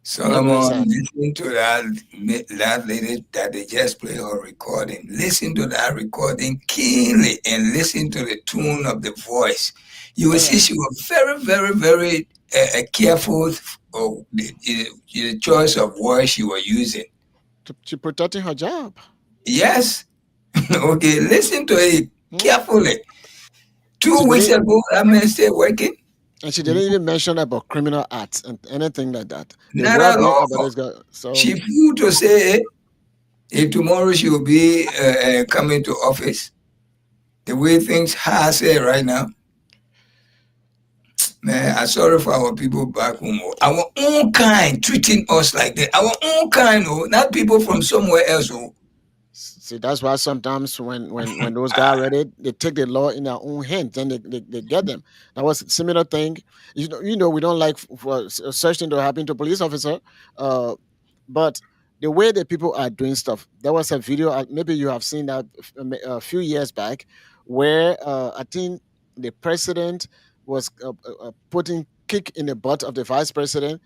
Solomon, sad. listen to that lady that they just play her recording. Listen to that recording keenly and listen to the tone of the voice. You will see she was very, very, very careful of the choice of words she was using. She protecting her job. Yes. Okay, listen to it. carefully. 2 She weeks didn't, ago, that man still working. and she didn't even mention about criminal acts and anything like that. They Not were at going about all. this guy. So She flew to say if tomorrow she will be coming to office. The way things are said right now, man, I'm sorry for our people back home. Our own kind treating us like that. Our own kind, not people from somewhere else. see, that's why sometimes when those guys are ready, they take the law in their own hands, then they get them. That was a similar thing. We don't like for such thing to happen to police officer, but the way that people are doing stuff. There was a video, maybe you have seen that a few years back, where I think the president was putting kick in the butt of the vice president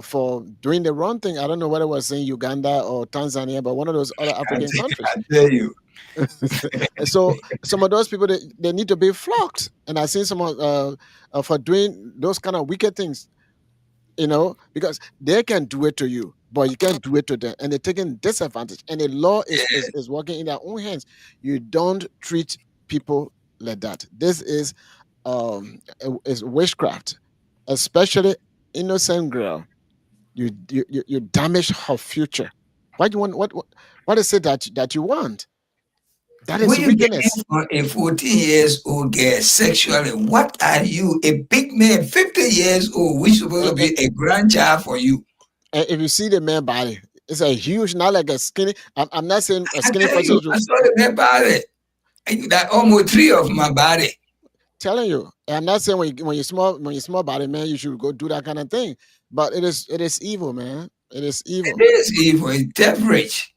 for doing the wrong thing. I don't know whether it was in Uganda or Tanzania, but one of those other African countries. I tell you. And so some of those people they need to be flogged. And I've seen someone for doing those kind of wicked things, because they can do it to you, but you can't do it to them, and they're taking disadvantage. And the law is working in their own hands. You don't treat people like that. This is witchcraft, especially innocent girl. You damage her future. What do you want? What is it that you want? That is When you get wickedness. for a 14 years old girl sexually, what are you? A big man, 50 years old, which is supposed to be a grandchild for you. And if you see the man body, it's a huge, not like a skinny. I'm not saying a I skinny tell person. you, I saw the man body. That almost 3 of my body. Telling you, I'm not saying when you small body, man, you should go do that kind of thing. But it is evil, man. It is evil. It is evil. It's devilish.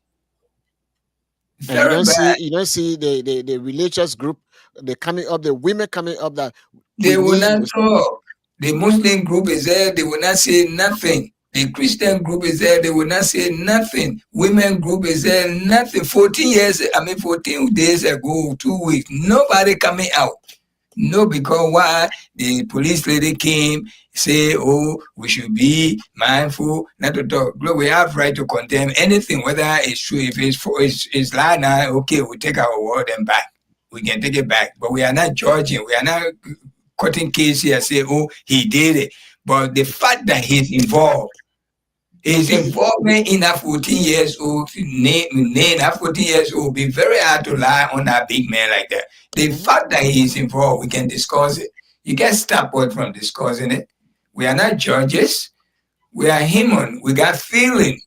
And Very bad. you don't see the religious group, the women coming up that They we will need not this. talk. The Muslim group is there. They will not say nothing. The Christian group is there. They will not say nothing. Women group is there. Nothing. 14 days ago, 2 weeks. Nobody coming out. No, because why? The police lady came, say, oh, we should be mindful, not to talk. Look, we have right to condemn anything, whether it's true, if it's lie now, okay, we take our word and back. We can take it back. But we are not judging. We are not cutting case here and say, oh, he did it. But the fact that he's involved, his involvement in that 14 years old name, that 14 years old, be very hard to lie on that big man like that. The fact that he's involved, we can discuss it. You can't stop us from discussing it. We are not judges. We are human. We got feeling.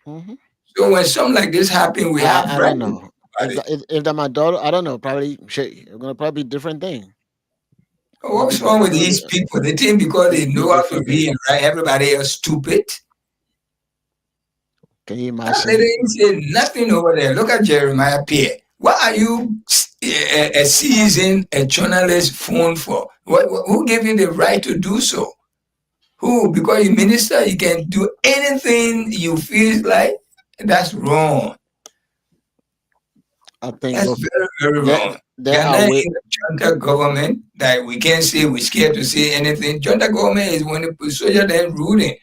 Mhm. So when something like this happen, we have I right. don't know. If they're my daughter, I don't know. Probably gonna probably be different thing. What's wrong with these people? They think because they know how to read and write, everybody else stupid. Can you They imagine? didn't say nothing over there. Look at Jeremiah Pierre. What are you a seasoned journalist phone for? Who gave you the right to do so? Who? Because you minister, you can do anything you feel like. That's wrong. I think That's very, very wrong. there are are not way, in a junta government that we can't say we're scared to say anything. Junta government is when the soldier then ruling.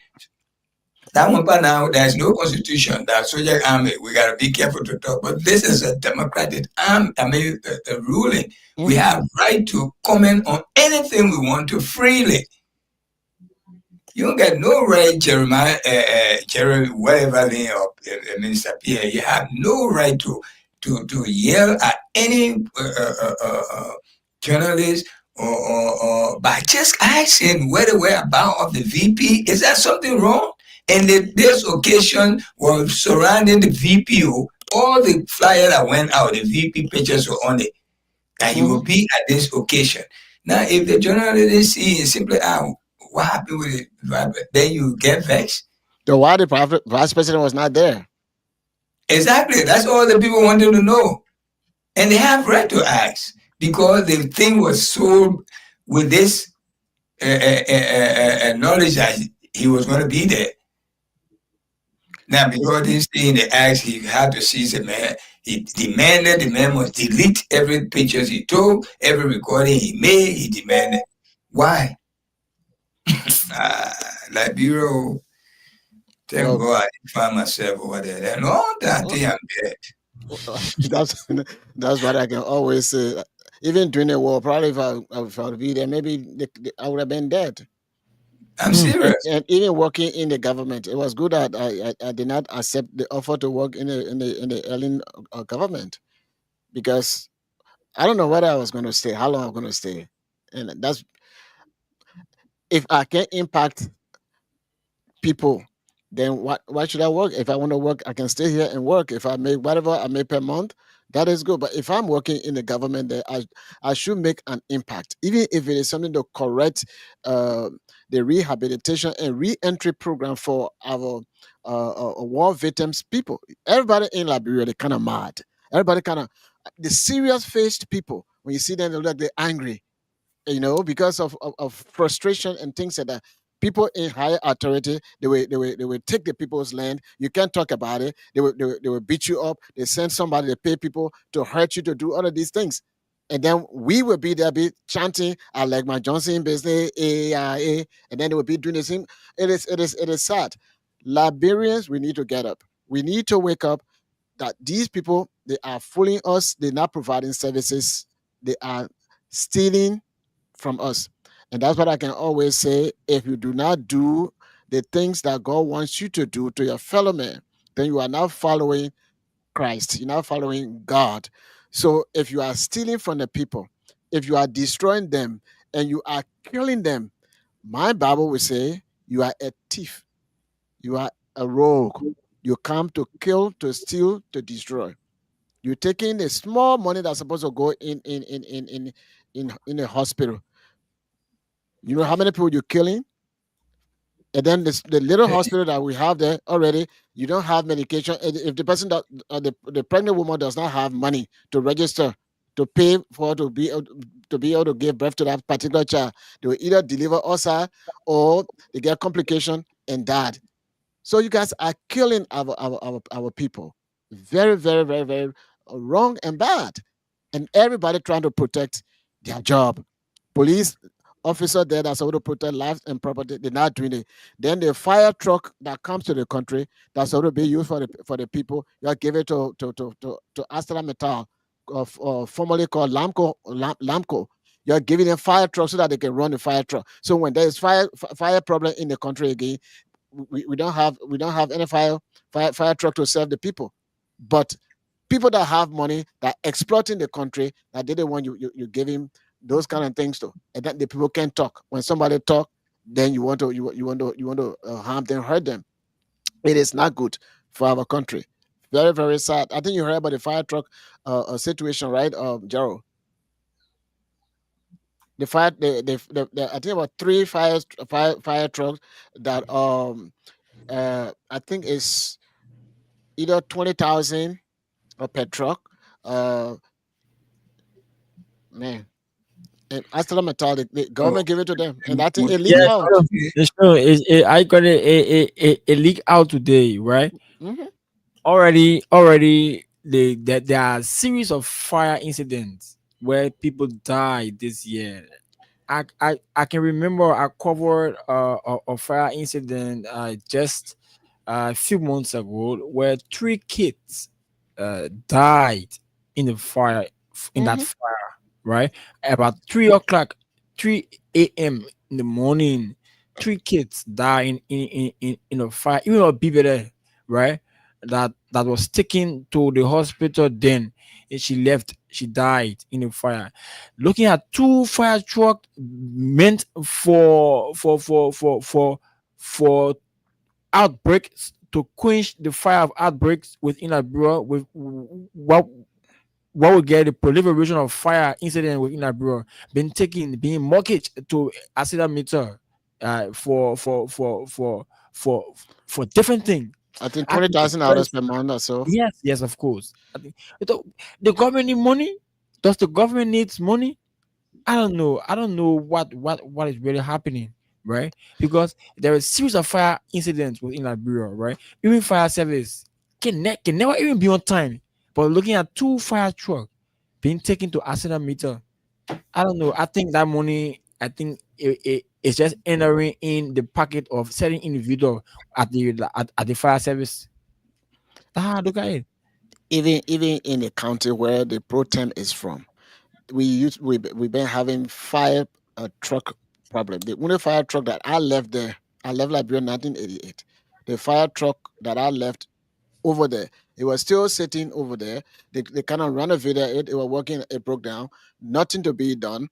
That one part now, there's no constitution. That soldier army, we gotta be careful to talk. But this is a democratic army. A ruling. We have right to comment on anything we want to freely. You don't get no right, Jeremiah, Jerry, whatever name of Minister Pierre. You have no right to yell at any journalist or by just asking where the whereabouts of the VP. Is that something wrong? And this occasion was surrounding the VPO. All the flyers that went out, the VP pictures were on it. That he will be at this occasion. Now, if the journalist see simply, what happened with it? Then you get vexed. So why the vice president was not there? Exactly. That's all the people wanted to know. And they have right to ask because the thing was sold with this knowledge that he was going to be there. Now, because this thing they asked, he had to seize the man. He demanded the man must delete every picture he took, every recording he made. He demanded. Why? Liberia, thank God I didn't find myself over there. And all that thing I'm dead. that's that's what I can always say. Even during the war, probably if I would be there, maybe I would have been dead. I'm Mm. serious. And even working in the government, it was good that I did not accept the offer to work in the alien government, because I don't know whether I was going to stay, how long I'm going to stay, and that's if I can impact people, then why should I work? If I want to work, I can stay here and work. If I make whatever I make per month, that is good. But if I'm working in the government, then I should make an impact, even if it is something to correct uh, the rehabilitation and re-entry program for our war victims people. Everybody in Liberia, they kind of mad. Everybody kind of the serious faced people. When you see them, they look like they're angry, because of frustration and things like that. People in higher authority, they will take the people's land. You can't talk about it. They will beat you up. They send somebody, they pay people to hurt you, to do all of these things. And then we will be there, be chanting, I like my Johnson business, AIA, and then they will be doing the same. It is sad. Liberians, we need to get up. We need to wake up that these people, they are fooling us. They're not providing services. They are stealing from us. And that's what I can always say. If you do not do the things that God wants you to do to your fellow man, then you are not following Christ. You're not following God. So if you are stealing from the people, if you are destroying them, and you are killing them, my Bible will say you are a thief. You are a rogue. You come to kill, to steal, to destroy. You're taking the small money that's supposed to go in a hospital. You know how many people you're killing? And then the little hospital that we have there already, you don't have medication. And if the person that the pregnant woman does not have money to register, to pay for, to be able to give birth to that particular child, they will either deliver outside, or they get complication and died. So you guys are killing our people. Very, very, very, very wrong and bad. And everybody trying to protect their job. Police officer there that's able to protect lives and property, they're not doing it. Then the fire truck that comes to the country that's able to be used for the people, you give it to Astra Metal, formerly called Lamco. You're giving them fire truck so that they can run the fire truck. So when there is fire problem in the country again, we don't have any fire truck to serve the people. But people that have money, that exploiting the country, that they don't want you give him those kind of things to, and that the people can talk. When somebody talk, then you want to harm them, hurt them. It is not good for our country. Very, very sad. I think you heard about the fire truck situation, right, Gerald? The fire, I think about three fire trucks that I think is either 20,000 per truck. Uh, Man, and ArcelorMittal, the Oh, government give it to them, and that thing would it Yeah, leak you out. it's true. I got a leak out today, right? Hmm. Already, there are a series of fire incidents where people died this year. I can remember I covered a fire incident just a few months ago where three kids died in the fire, in that Hmm. fire, right? About 3 o'clock, 3 a.m. in the morning, three kids died in a fire. Even a baby there, right? That was taken to the hospital. Then and she left. She died in a fire. Looking at two fire truck meant for outbreaks, to quench the fire of outbreaks within a bureau, with what would get the proliferation of fire incident within a bureau being taken, being mortgaged to accident meter for for different things. I think I twenty think thousand dollars per month or so. yes, yes, of course. I think the government need money. Does the government needs money? I don't know. I don't know what is really happening, right? Because there is series of fire incidents within Liberia, right? Even fire service can never even be on time. But looking at two fire truck being taken to accident meter, I don't know. I think that money, I think it's just entering in the pocket of certain individual at the fire service. Ah, look at it. even in the county where the pro tem is from, we've been having fire truck problem. The only fire truck that I left there, I left Liberia in 1988. The fire truck that I left over there, it was still sitting over there. They kind of renovated it. It was working. It broke down. Nothing to be done.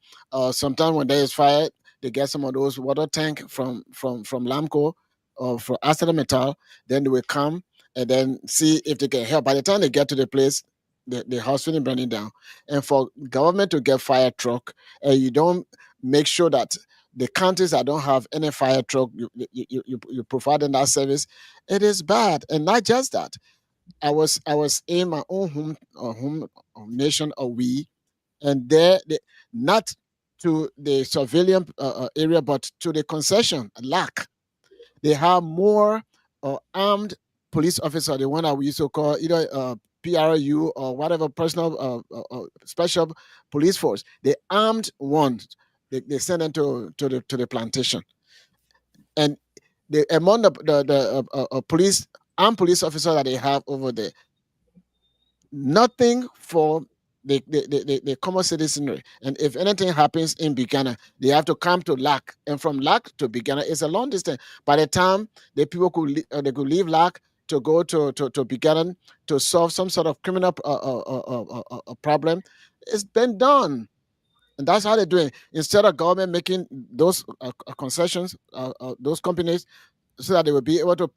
Sometimes when there is fire, they get some of those water tank from Lamco or from ArcelorMittal. Then they will come and then see if they can help. By the time they get to the place, the house finished burning down. And for government to get fire truck, and you don't make sure that the counties that don't have any fire truck, you providing that service, it is bad. And not just that. I was in my own home nation or we, and there not to the civilian area, but to the concession lack. They have more armed police officer, the one that we used to call either PRU or whatever personal special police force. The armed ones, they send them to the plantation, and the among the police armed police officer that they have over there, nothing for the common citizenry. And if anything happens in Bigana, they have to come to LAC, and from LAC to Bigana is a long distance. By the time the people they could leave LAC to go to Bigana to solve some sort of criminal problem, it's been done. And that's how they're doing. Instead of government making those concessions, those companies, so that they will be able to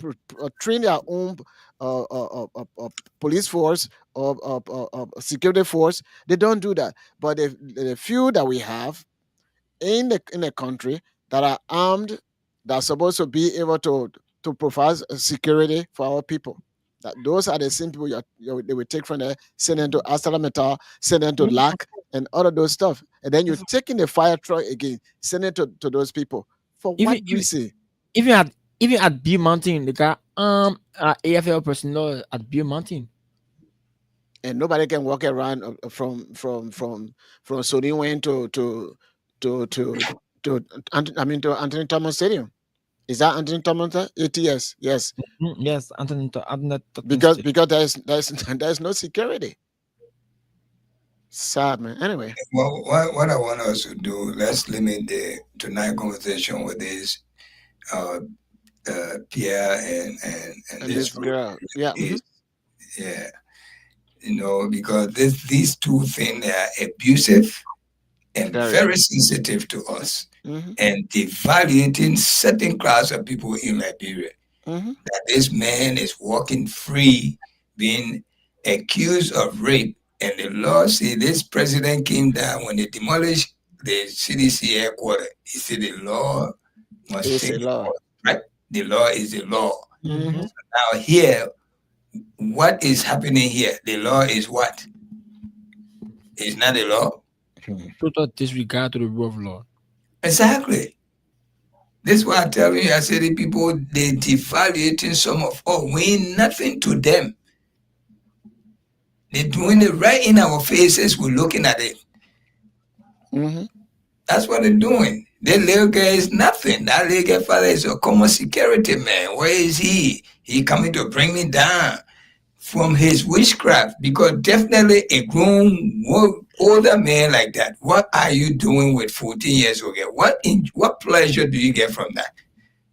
train their own police force or security force, they don't do that. But the few that we have in the country that are armed, that are supposed to be able to provide security for our people. That those are the same people they will take from there, send them to ArcelorMittal, send them to LAC, and all of those stuff. And then you're taking the fire truck again, send it to those people. For what reason? Even at Beer Mountain, they got AFL personnel at Beer Mountain. And nobody can walk around from Sony Wayne to Anthony Thomas Stadium. Is that Anthony Thomas? ATS, yes. Yes, Anthony. Because there's no security. Sad, man. Anyway. Well, what I want us to do, let's limit the tonight conversation with this Pierre and this girl. Yeah. Yeah. Because these two things are abusive and very sensitive to us, and devaluating certain class of people in Liberia. That this man is walking free, being accused of rape, and the law say this president came down when they demolished the CDC headquarters. He said the law must take law. Right? The law is the law. So now here, what is happening here? The law is what? It's not the law. Total disregard to the rule of law. Exactly. This is why I tell you, I say the people, they devaluating some of we ain't nothing to them. They're doing it right in our faces. We're looking at it. That's what they're doing. That little guy is nothing. That little guy father is a common security man. Where is he? He coming to bring me down from his witchcraft, because definitely a grown older man like that, what are you doing with 14 years old girl? What pleasure do you get from that?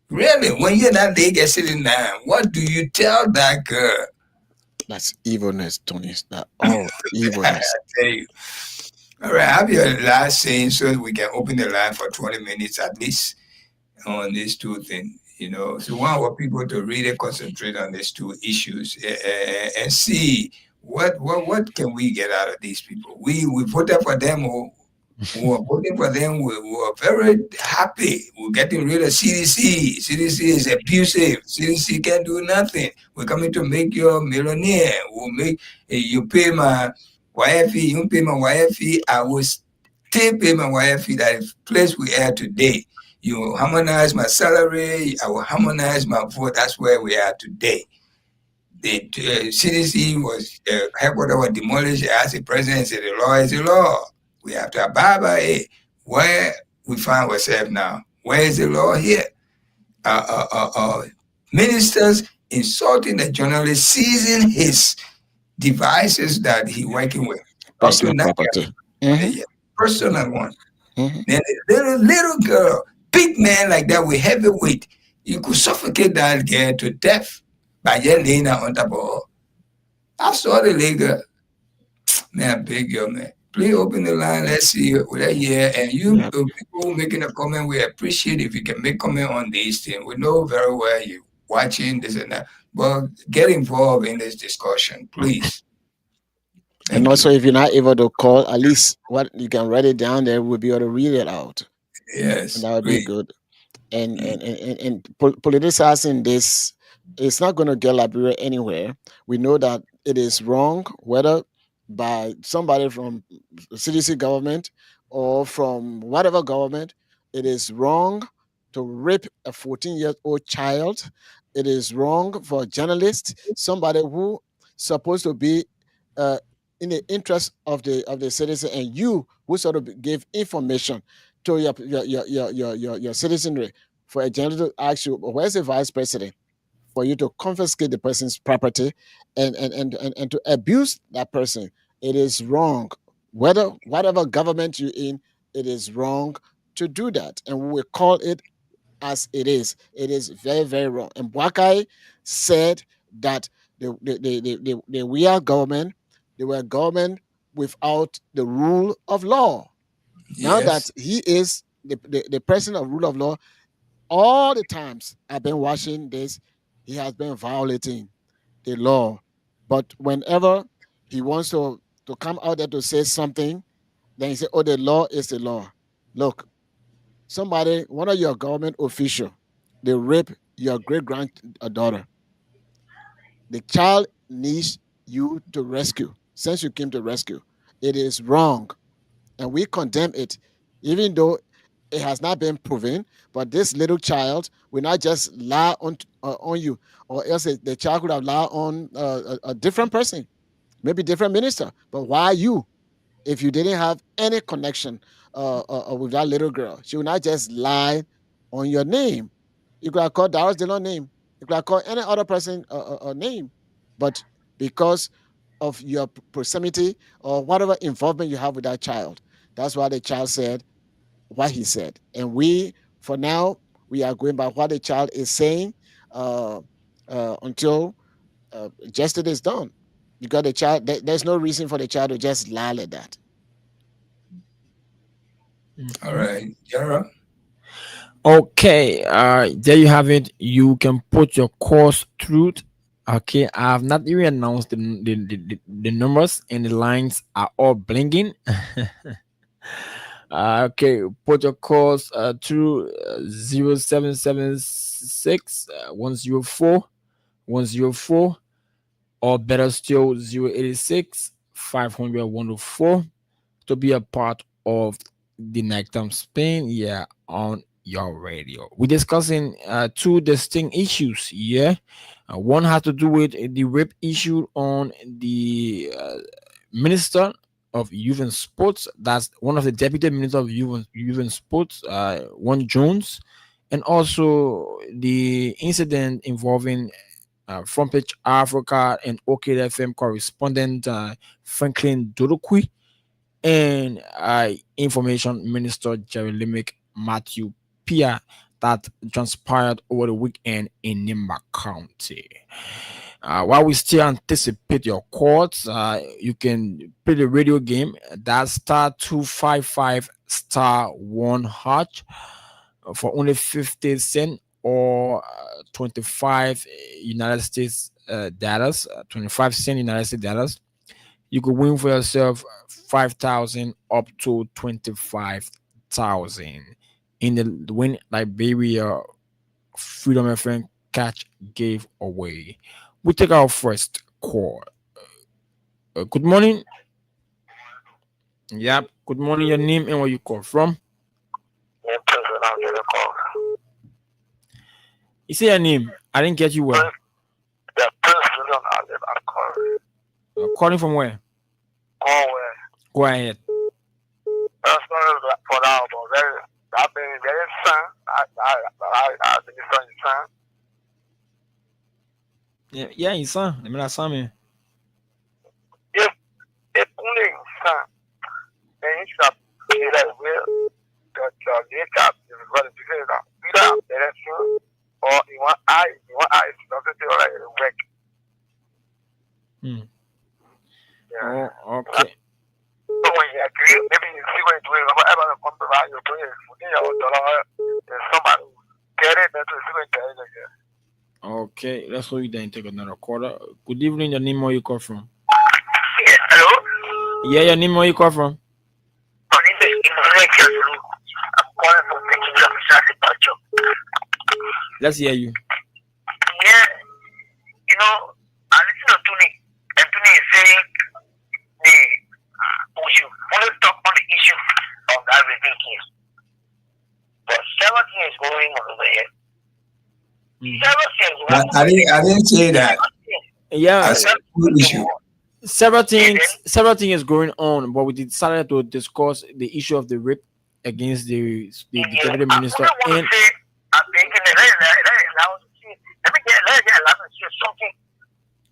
Really, when you're that lady sitting down, what do you tell that girl? That's evilness, Tony. That evilness. I tell you. All right, have your last saying so that we can open the line for 20 minutes at least on these two things. So I want people to really concentrate on these two issues and see what can we get out of these people. We voted for them, we were voting for them, we were very happy. We're getting rid of CDC. CDC is abusive. CDC can't do nothing. We're coming to make you a millionaire. We'll make you pay my YFE, you pay my YFE, I will still pay my YFE. That place we are today. You harmonize my salary, I will harmonize my vote. That's where we are today. The CDC was headquarters was demolished. As the president said, the law is the law. We have to abide by it. Where we find ourselves now? Where is the law here? Ministers insulting the journalist, seizing his devices that he working with. Up to Personal now, property. yeah, personal one. Mhm. Then a little girl, big man like that with heavy weight, you could suffocate that girl to death by just laying her on top of her. I saw the little girl. Man, big girl, man. Please open the line. Let's see what I hear. And you Yep. people making a comment, we appreciate if you can make comment on these things. We know very well you watching this and that, but get involved in this discussion, please. And Thank also, you. if you're not able to call, at least what you can write it down there, we'll be able to read it out, and Yes, that would be please. good. And Mm. politicizing this, it's not going to get Liberia anywhere. We know that it is wrong, whether by somebody from the CDC government or from whatever government. It is wrong to rape a 14-year-old child. It is wrong for a journalist, somebody who supposed to be uh, in the interest of the citizen, and you who sort of give information to your citizenry, for a general to ask you, where's the vice president, for you to confiscate the person's property and to abuse that person. It is wrong. Whether whatever government you're in, it is wrong to do that. And we will call it as it is. It is very, very wrong. And Bwakai said that we are government, they were government without the rule of law. Now that Yes, he is the president of rule of law, all the times I've been watching this, he has been violating the law. But whenever he wants to come out there to say something, then he say, "Oh, the law is the law." Look, somebody, one of your government official, they rape your great granddaughter. The child needs you to rescue. Since you came to rescue, it is wrong, and we condemn it, even though it has not been proven. But this little child will not just lie on you, or else the child could have lied on a different person, maybe different minister. But why you? If you didn't have any connection with that little girl, she would not just lie on your name. You could have called Darius Dillon name. You could have called any other person name, but because of your proximity or whatever involvement you have with that child, that's why the child said what he said. And we, for now, we are going by what the child is saying uh, until justice is done. You got the child. There's no reason for the child to just lie like that. all right, Yara. Okay, there you have it. You can put your course through. Okay, I have not even announced the numbers, and the lines are all blinking. Okay, put your course through 0776 104 or better still 086 500 104 to be a part of the nighttime spin, yeah, on your radio. We're discussing two distinct issues, yeah. One has to do with the rape issue on the Minister of Youth and Sports. That's one of the deputy minister of Youth and Sports, one Jones, and also the incident involving Front Page Africa and OK FM correspondent Franklin Dodokwi and Information Minister Jeremy Matthew Pia that transpired over the weekend in Nimba County. While we still anticipate your calls, you can play the radio game. That's star 255 star 1 hatch for only 50 cents or 25 United States dollars, 25 cent United States dollars. You could win for yourself 5,000 up to 25,000 in the Win Liberia Freedom FM catch gave away. We take our first call. Good morning. Yep. Good morning. Your name and where you call from. You say your name. I didn't get you well. Calling from where? Go ahead. Yeah, you son. Let me not son me. one eye is not all right work. Yeah. Oh, okay. So when you agree, maybe you see when you do it, whatever the compromise you're doing is somebody who get it, that's what you're doing again. Okay, let's hold you there and take another quarter. Good evening, your name, where you call from? Yeah, hello? Yeah, your name, where you call from? My name is Emmanuel. I'm calling from Nigeria, Let's hear you. Yeah, you know, I listen to Tony, and Tony is saying we should only talk on the issue of that review case. But several things is going on over here. I didn't say that. Yeah, I said good issue. several things is going on, but we decided to discuss the issue of the rape against the deputy minister. And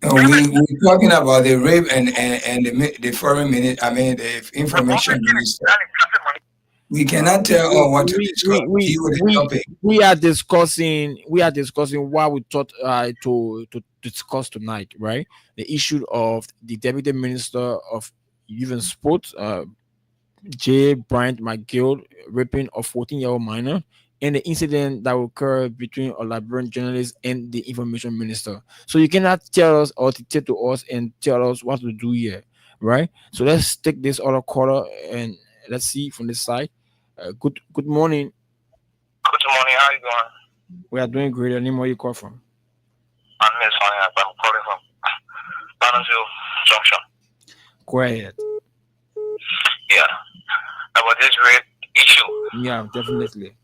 We're talking about the rape and the foreign minister. I mean, the information minister. We cannot tell all what to discuss. we are discussing what we thought to discuss tonight, right? The issue of the deputy minister of youth and sports, J. Bryant McGill, raping a 14-year-old minor, and the incident that occurred between a Liberian journalist and the information minister. So you cannot tell us or dictate to us and tell us what to do here, right? So let's take this other caller and let's see from this side. Good morning. Good morning, how are you doing? We are doing great. Your name, where you call from? I'm Miss Honey. I'm calling from Bannersville Junction. Go ahead. Yeah. About this rape issue. Yeah, definitely.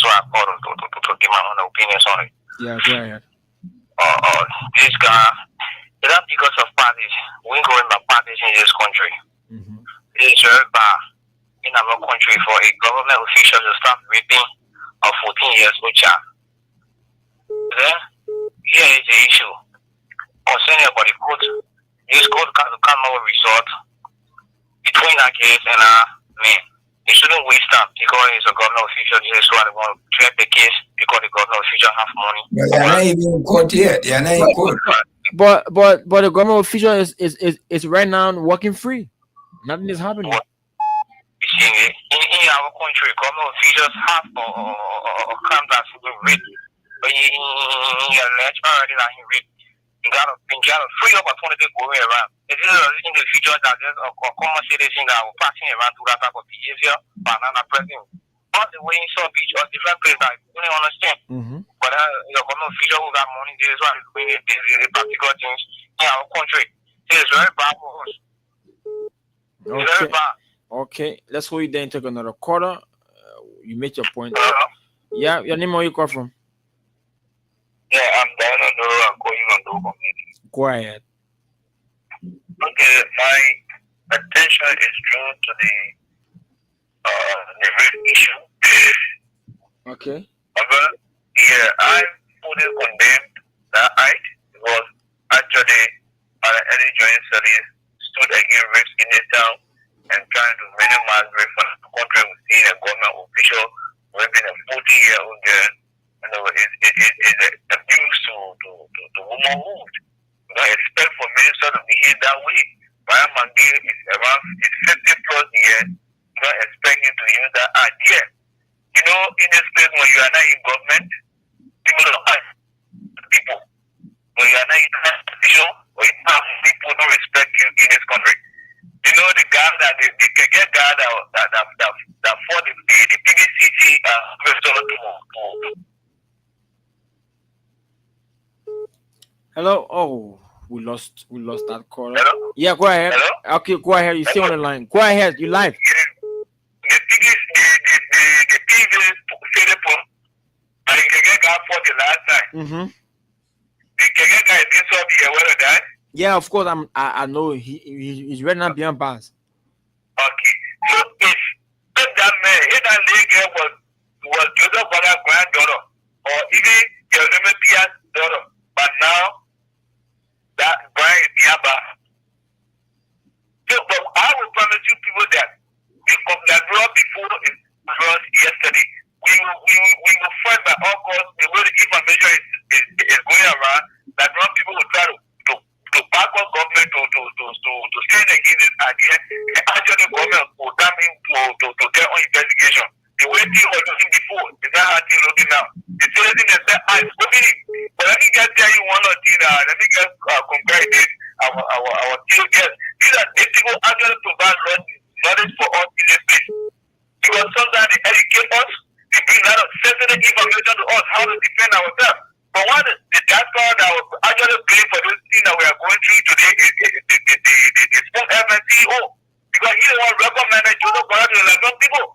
So I called to give my own opinions on it. Yeah, go ahead. This guy, it's not because of parties. We ain't going by parties in this country. Mm-hmm. It's very bad in our country for a government official to start raping a 14 years old child. Then, here is the issue concerning about the court. This court can come up with result between our case and our man. They shouldn't waste time because it's a government official. Just why they want to treat the case because the government official have money. But they're not even in court yet. They're not in court. But the government official is right now working free. Nothing is happening. You see, in our country, government officials have a crime that's rape. But in your alleged already that he raped. You gotta free up opportunity going around. It is an individual that is a common citizen that are passing around to that type of behavior, banana pressing. Not the way in some beach or different places that you don't understand. Mm-hmm. But your common official who got money, this is why they're doing the particular things in our country. It is very bad for us. It's very bad. Okay, let's hold you there and take another quarter. You make your point. Yeah, your name, where you call from? Yeah, I'm down on the road. I'm calling on the community. Go ahead. Okay, my attention is drawn to the rape issue. Okay. Yeah, I fully condemned that act because actually our early joint studies stood against rapes in this town and trying to minimize rape from the country. We see a government official raping a 40-year-old girl. You know, it's abuse to womanhood. You don't expect for ministers to behave that way. Brian McGill is around 50 plus years. You don't expect him to use that idea. You know, in this place when you are not in government, people don't ask people. When you are not in official, or you have people don't respect you in this country. You know the guy that the KK guy that fought the PBCC to Hello. Oh, we lost that caller. Hello? Yeah, go ahead. Hello? Okay, go ahead. You stay on the line. Go ahead. You live. The PBCC and the KK guy fought the last time. Mm-hmm. The KK guy is so be aware of that. Yeah, of course. I know he's right now beyond bars. Okay. So if that man, if that lady was Joseph Bona's granddaughter, or even your Pierre's daughter, but now that Brian is Biaba. So, but I will promise you people that that brought before yesterday. We will fight by all costs the way the information is congregate our children. These are these people actually provide knowledge for us in this place. Because sometimes they educate us, they bring a lot of sensitive information to us how to defend ourselves. But one the diaspora that was actually paying for this thing that we are going through today is the spoon FNCO. Because he don't recommend Joseph Brother to the Lagos people.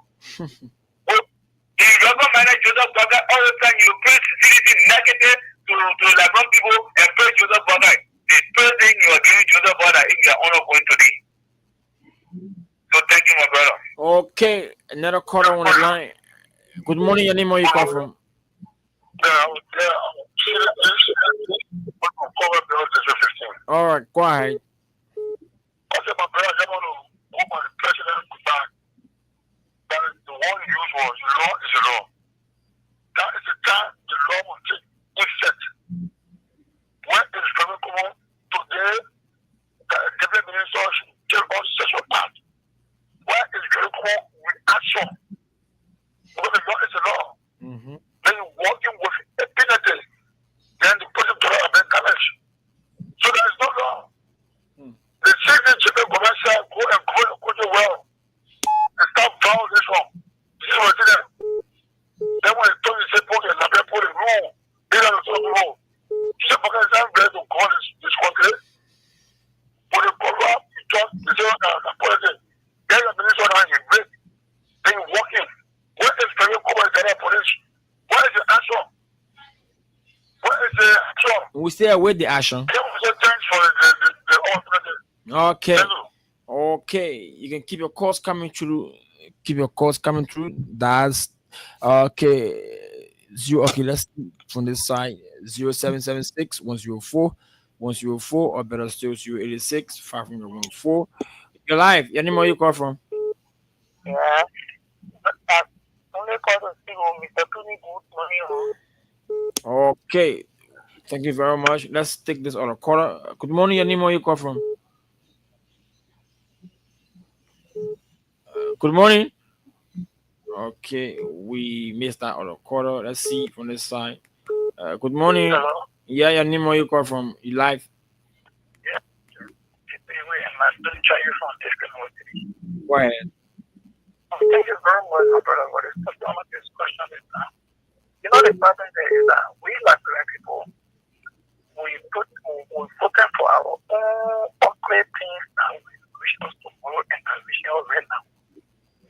He recommended Joseph Brother all the time. You preach CDC negative to Lagos people and praise Joseph Brother. The first thing you are giving Joseph Brother is your honor going today. So thank you, my brother. Okay, another caller on the line. Good morning, your name, where you come from? All right, go ahead. I said, my brother, I want to open the president goodbye. That is the one use was law is a law. That is the time the law will take effect. When it is coming today, the deputy minister should tell us session part. When it is going with action. Because the law is a law. Then you're working with impunity. Then the person to have been damaged. So there is no law. The citizen should be commercial, go and go well. And stop violation. This is what it is. Then when they told you, say, put the rule. They don't know the rule. You say, because I'm ready to call this country. But the corrupt, you just, the zero, the policy. Then the minister now, you break. Then you walk in. What is the police? What is the action? What is the action? We stay away the action. Thanks for the alternative. Okay. Okay. You can keep your calls coming through. Keep your calls coming through. That's okay. Okay, let's see from this side. 0776 104 104 or better still 086 514. You're live. Your name, where you call from? Yeah. Only call to see Mr. Tony good morning. Okay. Thank you very much. Let's take this other caller. Good morning, your name, where you call from? Good morning. Okay, we missed that other caller. Let's see from this side. Good morning. Hello. Yeah, your name, where you call from? You live? Yeah. I'm still trying from this. Go ahead. Thank you very much, my brother, for this customer discussion. You know, the problem there is that we Liberian people, we focus for our own ugly things that we wish us to follow and that we shall right now.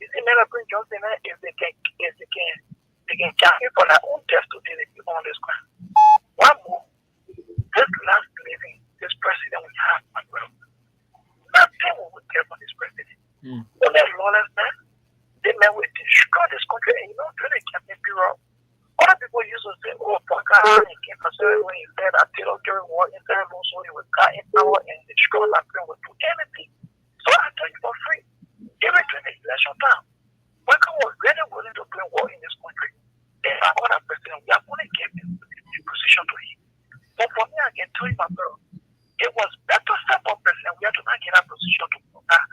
You see, many people just say that if they can carry for their own destiny, they can on this ground. One more, this last living, this president we have, my brother, nothing will care for this president. But that lawlessness, they may will destroy this country, and you know, during the campaign period, other people used to say, oh, Paka, he came for when he said that Taylor during war, instead of also he would cut in power and destroy Liberia would do anything. So I tell you for free, even during the election time, when we were really willing to bring war in this country, and our other president, we are going to give him the position to him. But for me, I can tell you, my bro, it was better step up president, we have to not get that position to that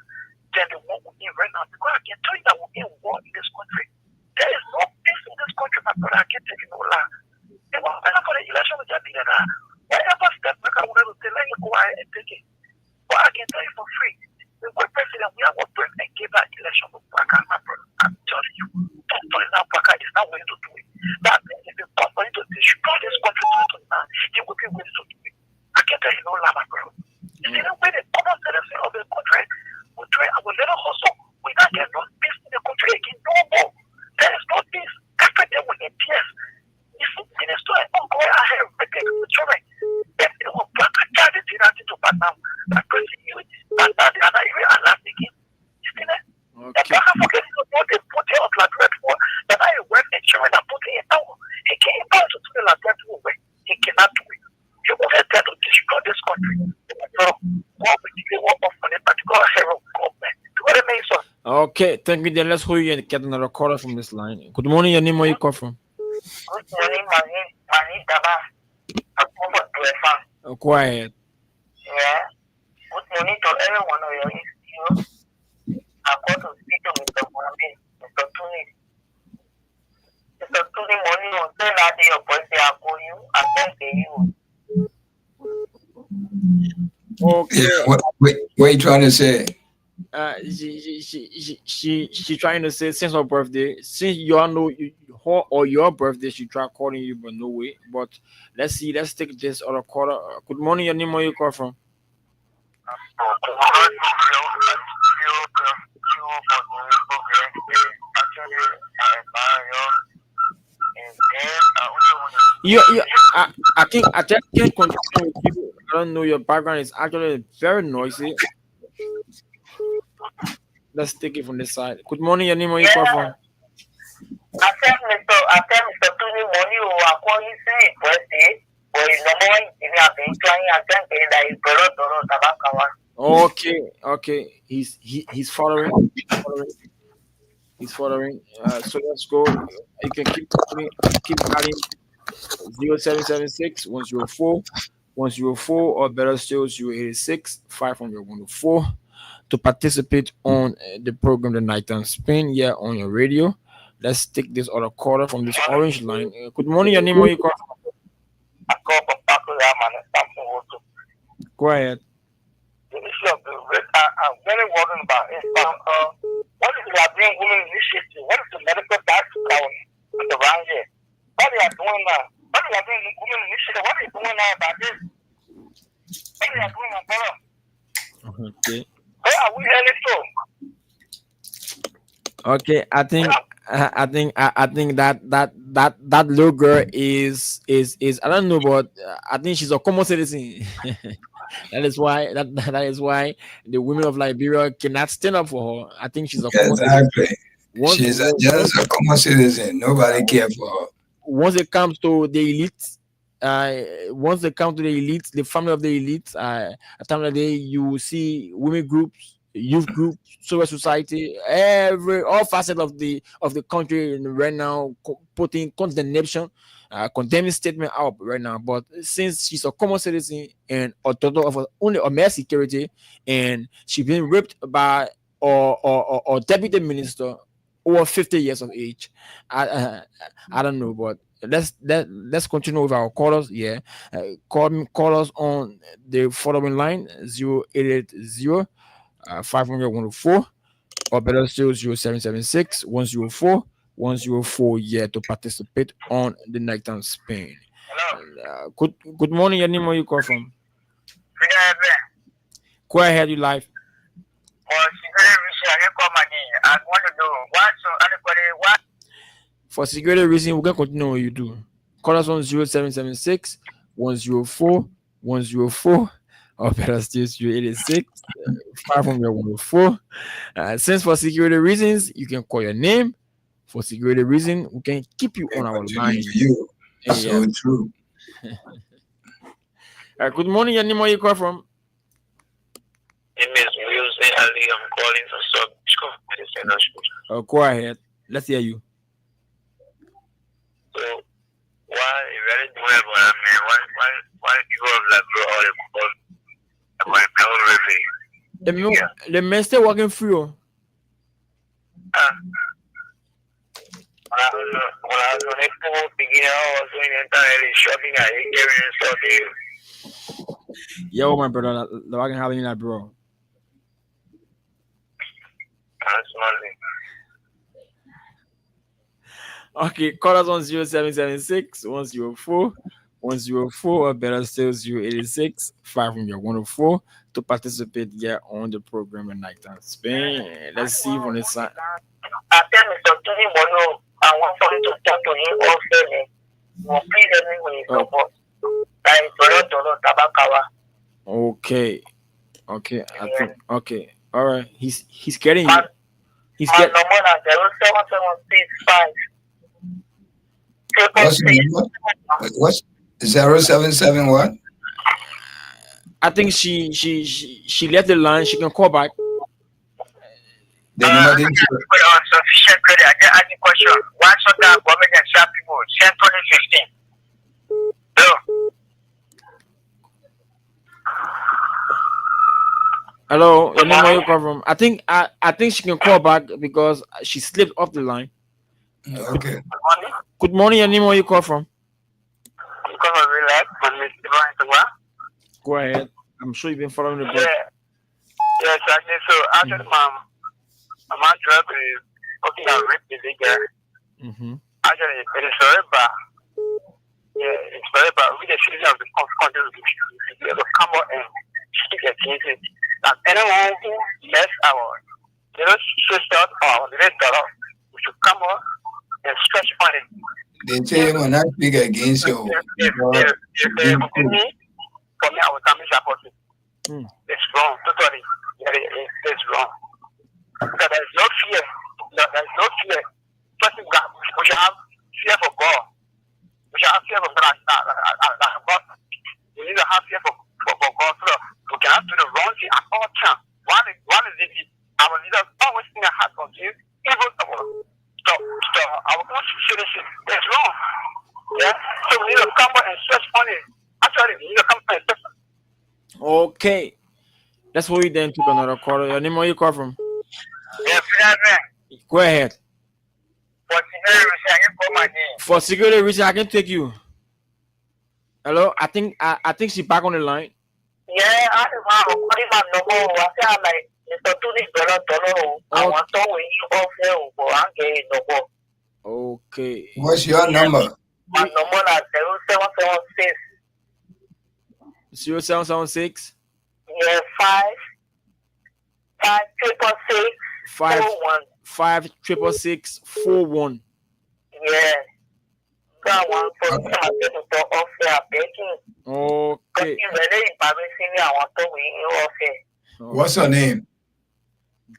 than the one we're in right now. Because I can tell you that we're in war in this country. There is no peace in this country, my brother. I can't take it no lie. It was better for the election with Jabila. Whatever step back, I wanted to say, let you go ahead and take it. But I can tell you for free, the way president, we are going to and give that election to Paka, my brother. I'm telling you, don't tell you now, Paka is not willing to do it. That means if you're not willing to destroy this country to now, he will be willing to do it. I can't tell you no lie, my brother. You see, the way the common citizen of the country will try our little hustle, we not get no peace in the country again, no more. There is no peace. Every day we get tears. If the minister and uncle are here, we take the children. If they will back a child, they see nothing to back now. That crazy you, but now they are not even allowed again. You see that? Okay. And forget to know they put it on like red for that I work and children are putting it out. He can't even to do like that way. He cannot do it. He will have to destroy this country. What we need to work on a particular hero government. What it means, sir. Okay, thank you. Then let's hold you and get another caller from this line. Good morning, your name, where you call from? Good morning, Mani Daba. Go ahead. Yeah. Good morning to everyone of your institute. I'm going to speak to Mr. Mohammed, Mr. Tuni. Mr. Tuni, morning, on say that your voice, I call you, I thank you. Okay. Yeah, what are you trying to say? She trying to say since her birthday, since you all know her or your birthday, she try calling you, but no way. But let's see, let's take this other caller. Good morning, your name, where you call from? You, I just can't continue with you. I don't know, your background is actually very noisy. Let's take it from this side. Good morning, your name, where you call from? I said Mr. Tony money or I call you say birthday, or his number one if you have been trying and saying that he's Doro Tabakawa. Okay. He's following. He's following. So let's go. You can keep adding 0776 104 104 or better still 086 500 104 to participate on the program the Nighttime Spin here on your radio. Let's take this other caller from this orange line. Good morning, your name, where you call from? I call for Paco Yaman and something also. Go ahead. The issue of the rate, I'm very worried about it. What is the Liberian Women Initiative? What is the medical tax around here? What they are doing now? What is the Liberian Women Initiative? What are they doing now about this? What are they doing now, brother? Okay. Where are we headed to? Okay, I think that little girl is I don't know, but I think she's a common citizen. that is why the women of Liberia cannot stand up for her. I think she's a common citizen. Exactly. Once, She's just a common citizen. Nobody cares for her. once it comes to the elite, once they come to the elite, the family of the elite, at time of the day, you will see women groups, youth groups, civil society, all facets of the country right now putting condemnation, condemning statement out right now. But since she's a common citizen and a total of only a mere security, and she's been raped by or deputy minister over 50 years of age, I don't know, but let's continue with our callers. Yeah, call us on the following line 0880 500 104 or better still 0776 104 104. Yeah, to participate on the Nighttime Spin. Good morning, your name, where you call from? Go ahead, you live. For security reason, we can continue what you do. Call us on 0776 104 104 or better still 086 500 104. Since for security reasons, you can call your name. For security reason, we can keep you on our line. You. So true. Good morning, your name, where you call from? Name is Wilson Ali. I'm calling from Sub. Go ahead. Let's hear you. So, why really do it? I mean, why people of Liberia all call the men still working for you. When I was on beginning, I was doing entirely shopping at Area and stuff. Yo, my brother, the wagon having that, bro. That's money. Okay, call us on 0776 104 104 or better still 086 500 104 to participate here on the program at Nighttime Spin. Let's see from this side. I tell Mr. Tony Mono, I want something to talk to him also. We'll please let me when he come up. Like Doro Tabakawa. Okay, I think okay. All right, he's getting you. He's getting. My number is 0775. What's 077 what? I think she left the line. She can call back. The number didn't Sufficient credit. I just ask the question. Why should that government and sharp people send 2015? Hello. Hello, your name, where you come from? I think she can call back because she slipped off the line. Okay. Good morning, your name, where you call from? Because of relax, but Mr. Go ahead. I'm sure you've been following the book. Yeah, exactly. So actually, my job is looking at rape illegal. Mm-hmm. Actually, it is very bad. Yeah, it's very bad. We the citizens of the country to come out and speak against it. And anyone who lets our sister or the daughter, we should come out and stretch on it. They say when I speak against you, If they put me, for me, I will come and support it. It's wrong, totally. It's wrong. Because there is no fear. There is no fear. First, we should have fear for God. We should have fear for God. We need to have fear for God so that we cannot do the wrong thing at all times. One is it our leaders always think a heart of you, evil of us. So our own citizenship is wrong. Yeah? So we need to come out and search on it. Actually, we need to come out and search on it. Okay. That's what we then took another call. Your name, where you call from? Yeah, Go ahead. for security reason, I can call my name. For security reason, I can take you. Hello, I think she back on the line. Yeah, I have my number. I say I'm like, Mr. $2 I want to win you off here, but I'm getting number. Okay. what's your number? My number is 0776. 0776 Yeah, 5 56641. Yeah. That one for me, I get to off here baking. Okay. I want to win you off here. What's your name?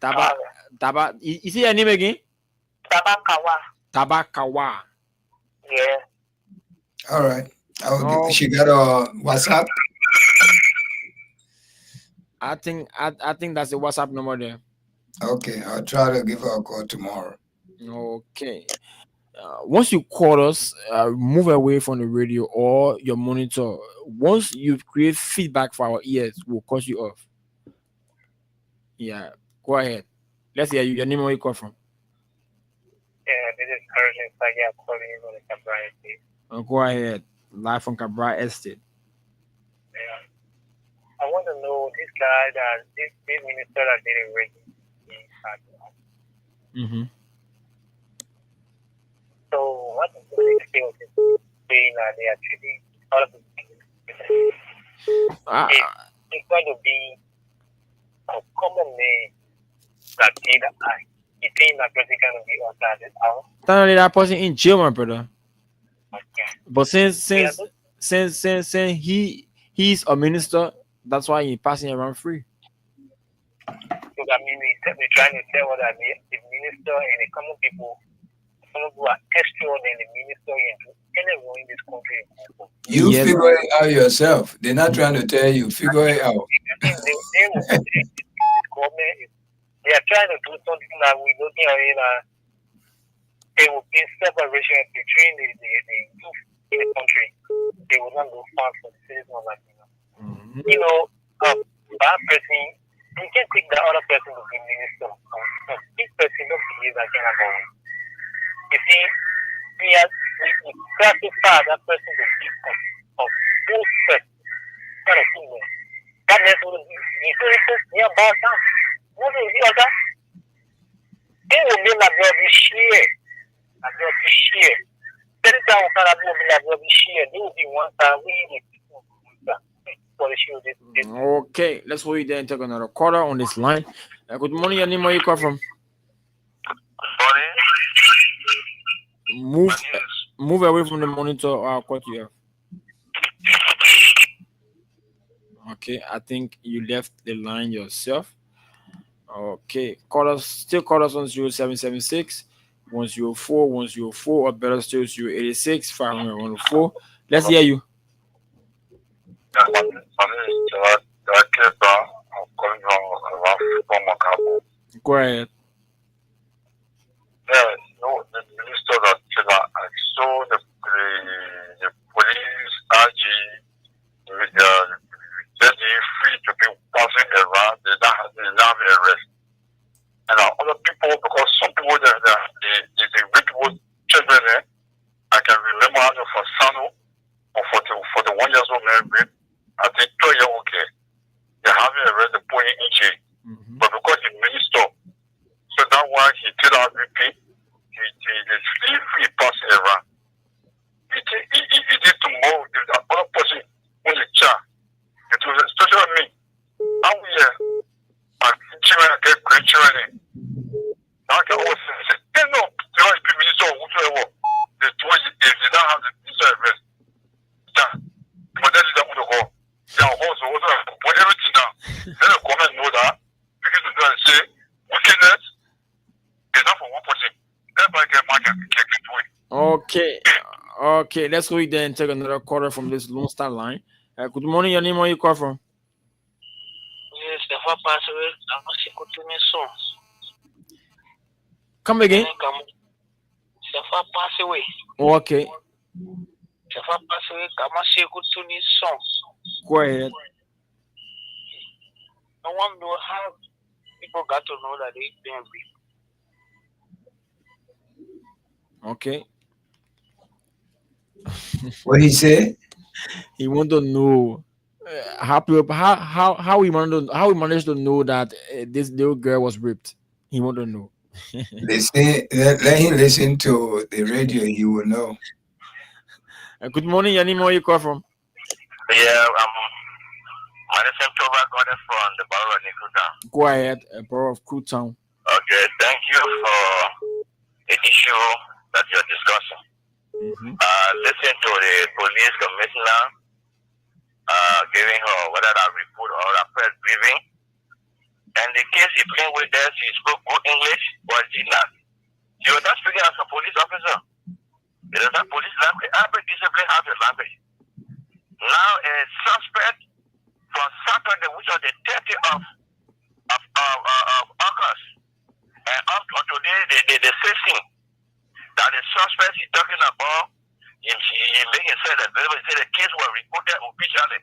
Taba. You see your name again? Tabakawa. Tabakawa. Yeah. All right. She got a WhatsApp. I think that's the WhatsApp number there. Okay, I'll try to give her a call tomorrow. Okay. Once you call us, move away from the radio or your monitor. Once you create feedback for our ears, we'll cut you off. Yeah, go ahead. Let's hear you. Your name, where you call from? Yeah, this is Harrison Sagia calling you from the Cabral Estate. Go ahead. Live from Cabral Estate. Yeah. I want to know this guy that this minister that did a rape. Mm-hmm. So what is the thing saying that they are treating all of the things? It's going to be a common name that did I. You think that person going to be outside out? Not only that person in jail, my brother. Okay. But since he's a minister, that's why he's passing around free. So that means they're trying to tell that the minister and the common people, some who are extra than the minister and anyone in this country. You figure it out yourself. They're not trying to tell you. Figure it out. They are trying to do something that we're looking at it. They will be separation between the youth in the country. They will not go far for the citizens like Mm-hmm. you know, that person, you can't take the other person to be minister. This person don't believe that kind of going. You see, we classify that person to be of both sex. Kind of thing. That means you say near about that. What is the other? They will be like they'll be share. Like they'll be share. Every time we can be like they'll be share. They will be one time we need to. Okay, let's wait there and take another caller on this line. Good morning, your name, where you call from? Move away from the monitor or I'll cut you off. Okay, I think you left the line yourself. Okay, still call us on 0776 104 104 or better still 086 504. Let's hear you. My name is Keba. I'm calling from Macabo. Go ahead. Yeah, no, the minister that I saw the police RG just free to be passing around. They don't have arrest. And other people, because some people they rape people children there. I can remember for Sano or for the 1 year old man rape. I think 2 years old kid. join me. How we here? And children get great children. Now can always say, hey no, you know, if you saw whoever, the twins, if they don't have the visa address, yeah, but then they don't go. They are also for everything now. Let the government know that because they don't say wickedness is not for one person. Everybody get market into it. Okay, let's go there and take another caller from this Lone Star line. Good morning, your name, where you call from? Yes, the first pass away, I'm not sure to me so. Come again. The first pass away. Okay, The first pass away, I'm not sure to me so. go ahead. I want to know how people got to know that they've been raped. Okay, What he said? he want to know how he managed to know that this little girl was raped. He want to know. Let him listen to the radio. He will know. Good morning, your name, where you call from? Yeah, my name is Toba Gordon from the Borough of Nikuta. Go ahead, Borough of Cool Town. Okay, thank you for the issue that you're discussing. Listen to the police commissioner giving her whether that report or a press briefing. And the case he playing with there, she spoke good English, but she not. She was not speaking as a police officer. It is not police language. Every discipline has a language. Now a suspect from Saturday, which was the 30th of August, and up to today, the 16th, that the suspect is talking about, he making said that the case was reported officially.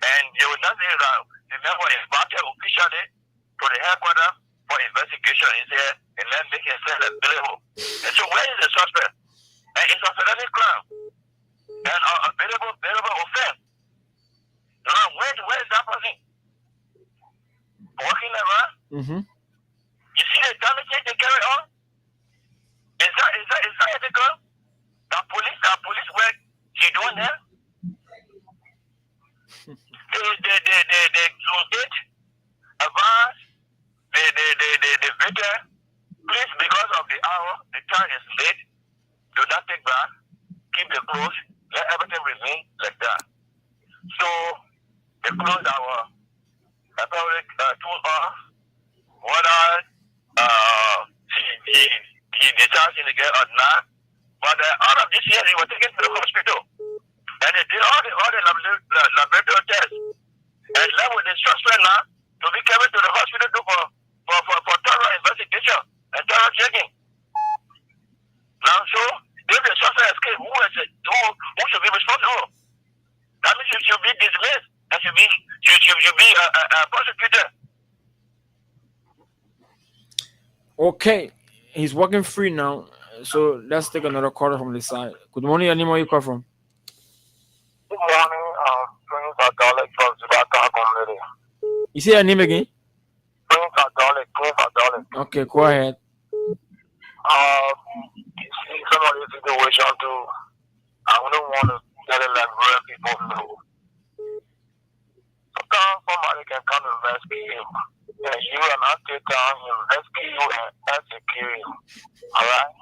And they will not say that the member is invited officially to the headquarters for investigation. He said, and then making said available. And so where is the suspect? And it's a felony crime. And available offense. Now, where is that person? Walking around? You see the damage they carry on? Is that ethical? That police work she doing there? The state advance the victim, please, because of the hour, the time is late, do not take back, keep the clothes, let everything remain like that. So they close our public tool off, whether he discharged the girl or not. But out of this year, he was taken to the hospital. And they did all the laboratory tests. And left with the suspect now to be carried to the hospital for thorough investigation and thorough checking. Now, so if the suspect escaped, who should be responsible? That means he should be dismissed and should be prosecuted. Okay, he's walking free now. So let's take another caller from the side. Good morning, your name, where you call from? Good morning, Prince Adolek from Zubaka community. You say your name again? Prince Adolek. Okay, go ahead. You see some of the situation too. I wouldn't want to tell it like real people know. Sometimes somebody can come and rescue you. And you are not take down, he will rescue you and execute you. Alright?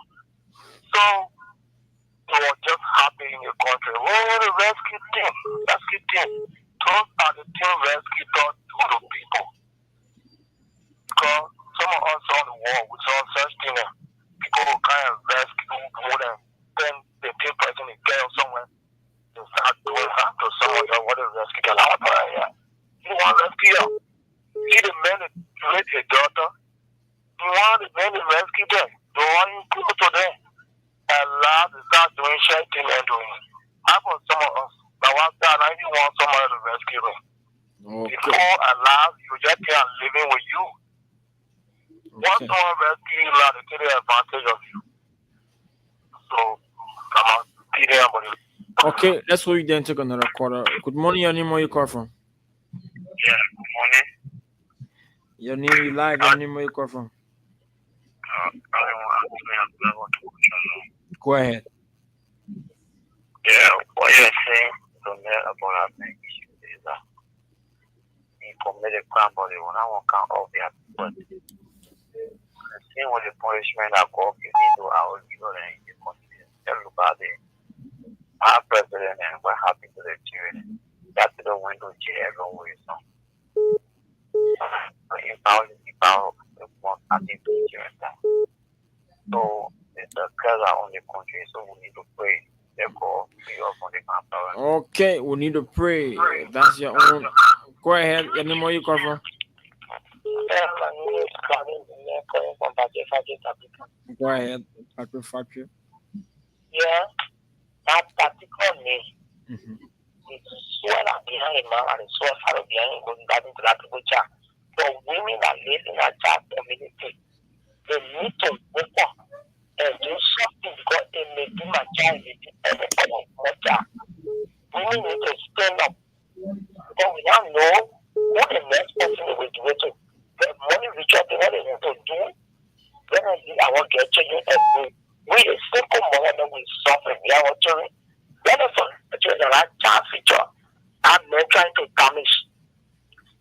So, it was just happy in your country. Oh, the rescue team. Those are the team rescue done to the people. Because some of us on the wall, we saw such thing. People who kind of rescue more than 10, 15 person in jail somewhere. They start doing that to someone that want to rescue the life. You want to rescue them. See the men that rape your daughter. You want the men to rescue them. You want you go to them. Allow to start doing shit and doing it. How about some of us? But one time I didn't want somebody to rescue me. Okay. Before allow you just can't living with you. Once someone rescue you, they take advantage of you. So come on, be there for you. Okay, let's go then take another caller. Good morning, your name, where you call from? Yeah, good morning. Your name, you live, your name, where you call from? Go ahead. Yeah, what you're saying to me about our issue is that made a crime, but they will not work out of their but see what the punishment that God give to our children in the country. Tell about it. Our president and what happened to the children. That's the window jail everywhere. So if I was happening to the children. So it's a curse on the country, so we need to pray. Therefore, we up on the camp. Okay, we need to pray. That's your own. Go ahead. Your name, where you come from? Go ahead. Factory. Yeah, that particular name. It's swear that behind a man and swear far behind going back into that culture. For women that live in that child community, they need to wake up and do something because they may do my child with everything of culture. Women need to stand up. Because we now know what the next person will do to. The money we try to what they want to do, then I want to get children every. We a simple mother that we suffer. We are children. Then the children are child feature. I'm not trying to damage.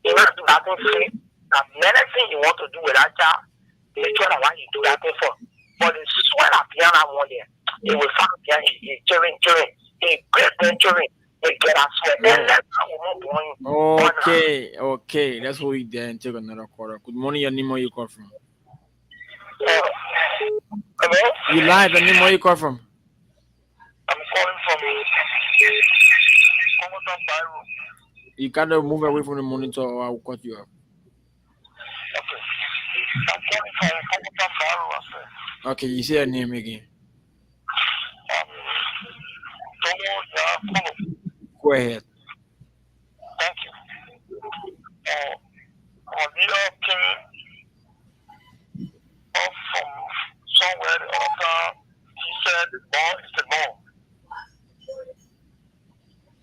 You want to do that free. Now, anything you want to do with that child, make sure that you do that thing for. But the swear at the other one there, it will find there is children, a great children. They get us swear. Okay. That's what we did and take another quarter. Good morning, your name, where you call from? Hello? You live, your name, where you call from? I'm calling from Comotan Byro. You gotta move away from the monitor or I'll cut you off. Okay. I'm calling from Comotan Byro, sir. Okay, you say your name again. Go ahead. Thank you. Our leader came up from somewhere else. He said the law is the law.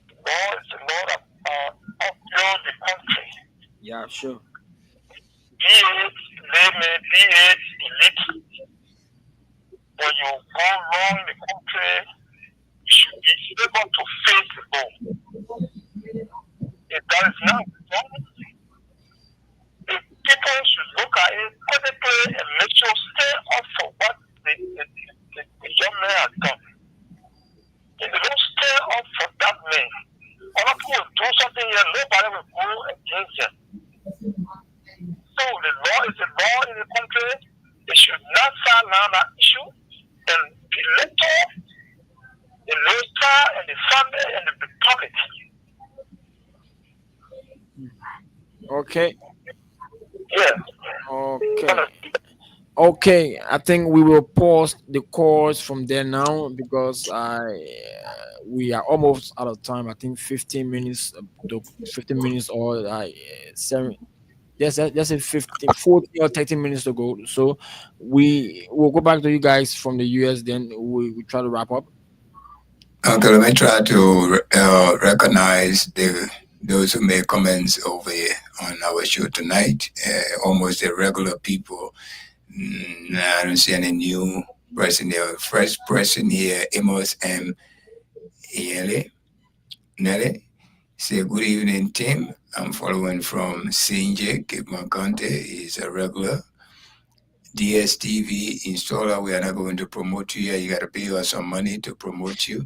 The law is the law that upbuild the country. Yeah, sure. Be it layman, be it elite. When you go wrong in the country, you should be able to face the law. If that is not done, if people should look at it critically and make sure stay up for what the young man has done. If they don't stay up for that man, other people will do something here, nobody will go against them. So the law is the law in the country. They should not sign on that issue. And the elector, the minister, and the family, and the public. Okay. Yeah. Okay. I think we will pause the course from there now because we are almost out of time. I think 15 minutes or 7. Yes, that's a 15, 14 or 13 minutes to go. So we will go back to you guys from the US. Then we try to wrap up. Okay, let me try to recognize those who made comments over here on our show tonight. Almost the regular people. I don't see any new person here. First person here, Amos M. Nelly. Say good evening, Tim. I'm following from CNJ. Cape Conte is a regular. DSTV installer. We are not going to promote you here. You got to pay us some money to promote you.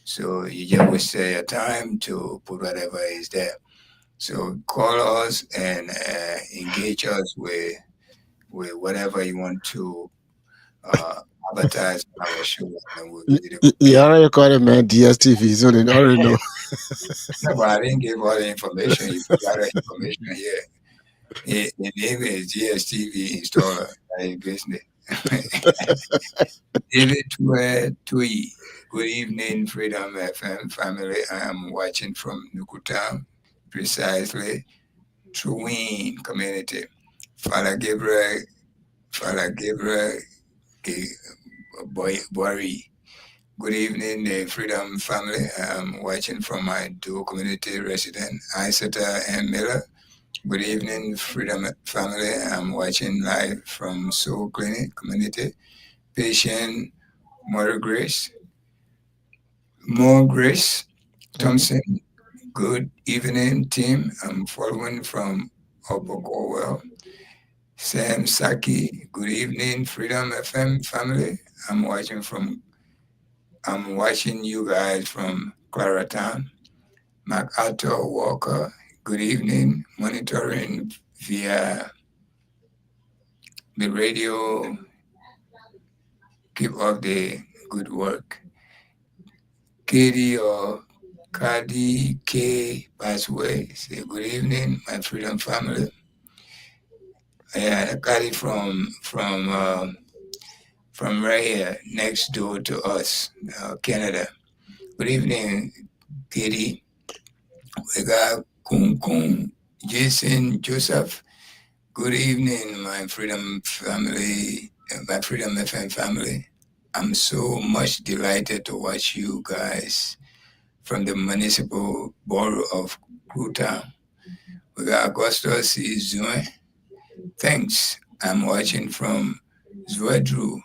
So you just waste your time to put whatever is there. So call us and engage us with whatever you want to advertise on our show. And we'll give you Yeah, you call it, man, DSTV, so they already know. No, but I didn't give all the information. You got the information here. The name is DSTV installer. That is business. David Tui. Good evening, Freedom FM family. I am watching from Nukutam, precisely Truween community. Father Gabriel, Boari. Good evening, Freedom family. I'm watching from my dual community resident, Isata and Miller. Good evening, Freedom family. I'm watching live from Soul Clinic community. Patient More Grace Thompson. Good evening, team. I'm following from Hope all go well. Sam Saki, good evening, Freedom FM family. I'm watching you guys from Claratown. MacArthur Walker, good evening, monitoring via the radio. Keep up the good work. Katie or Kadi K Passway, say good evening, my Freedom family. Yeah, Kadi from right here next door to us, Canada. Good evening, Katie. We got Kun Jason Joseph. Good evening, my Freedom family, my Freedom FM family. I'm so much delighted to watch you guys from the municipal borough of Kuta. We got Augustus C. Zue. Thanks. I'm watching from Zwedru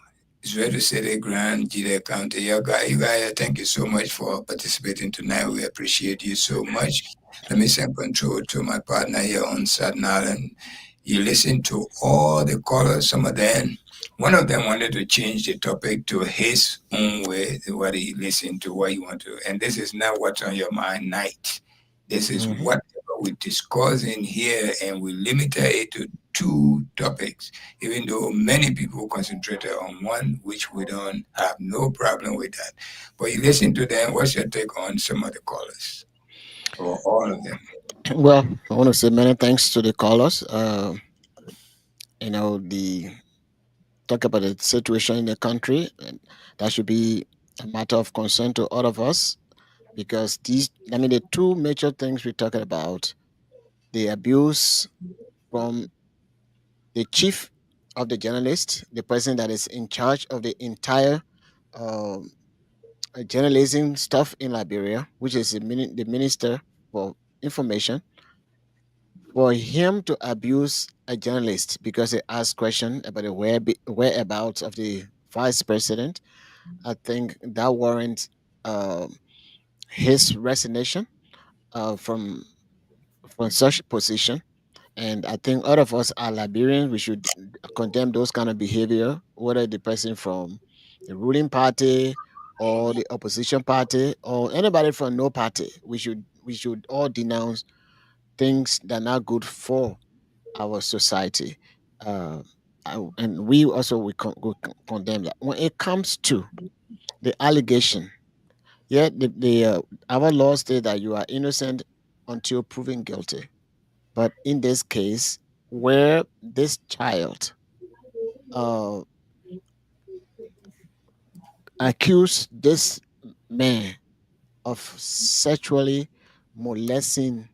City, Grand Jide County. You guys, thank you so much for participating tonight. We appreciate you so much. Let me send control to my partner here on Staten Island. You listen to all the callers, some of them. One of them wanted to change the topic to his own way, what he listened to, what he want to. And this is not what's on your mind night. This is whatever we discuss in here, and we limited it to 2 topics, even though many people concentrated on one, which we don't have no problem with that. But you listen to them, what's your take on some of the callers? Or all of them? Well, I want to say many thanks to the callers. The talk about the situation in the country, and that should be a matter of concern to all of us, because the 2 major things we're talking about: the abuse from the chief of the journalist, the person that is in charge of the entire um, journalism stuff in Liberia, which is the minister for information, for him to abuse a journalist because he asked question about the whereabouts of the vice president. I think that warrants his resignation from such position. And I think all of us are Liberians. We should condemn those kind of behavior, whether the person from the ruling party or the opposition party or anybody from no party. We should all denounce things that are not good for our society. And we also we condemn that. When it comes to the allegation, yeah, our laws state that you are innocent until proven guilty. But in this case, where this child accused this man of sexually molesting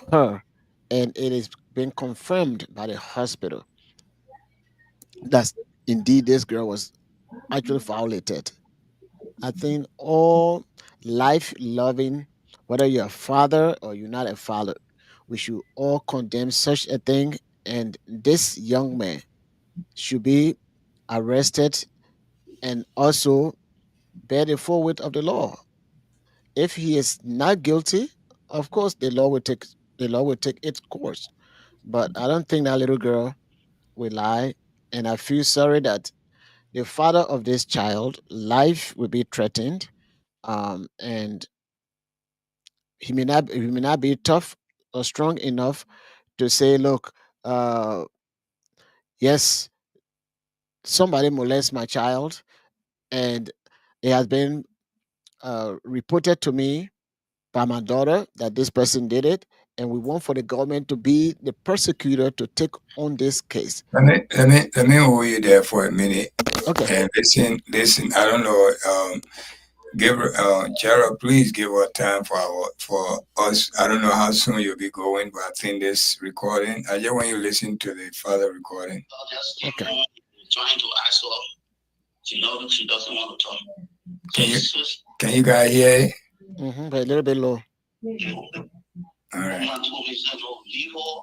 her, and it is been confirmed by the hospital that indeed this girl was actually violated. I think all life-loving, whether you're a father or you're not a father, we should all condemn such a thing. And this young man should be arrested and also bear the full weight of the law. If he is not guilty, of course the law will take its course. But I don't think that little girl will lie, and I feel sorry that the father of this child life will be threatened, and he may not be tough or strong enough to say, look, yes, somebody molests my child, and it has been reported to me by my daughter that this person did it, and we want for the government to be the prosecutor to take on this case. Let me hold you there for a minute. Okay. And listen. I don't know. Give Gerald, please give her time for us. I don't know how soon you'll be going, but I think this recording. I just want you to listen to the father recording. Okay. Trying to ask her. She doesn't want to talk. Can you guys hear it? Mm-hmm, a little bit low. All right. Woman told me, no, leave her.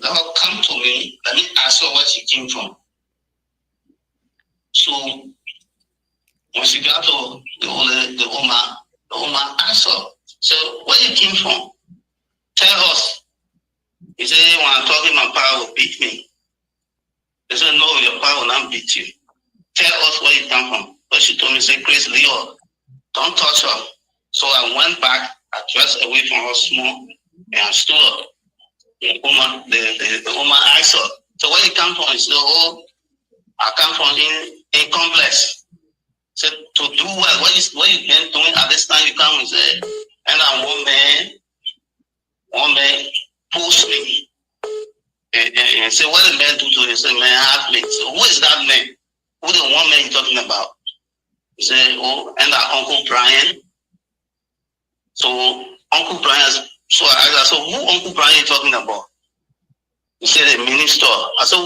Now come to me. Let me ask her where she came from. So when she got to the woman asked her, so where you came from? Tell us. He said, when I'm talking, my power will beat me. They said, no, your power will not beat you. Tell us where you come from. But she told me, say, Grace, Leo, don't touch her. So I went back, I dressed away from her small, and I stood up. The woman asked her, so where you come from? She said, oh, I come from in complex. Said, to do what? What you been doing at this time you come? He said, and I'm one man pushed me. And said, what did the man do to him? He said, man, I have me. So who is that man? Who the one man you talking about? He said, oh, and our Uncle Brian. So Uncle Brian, so I asked, so who Uncle Brian you talking about? He said, a minister. I said,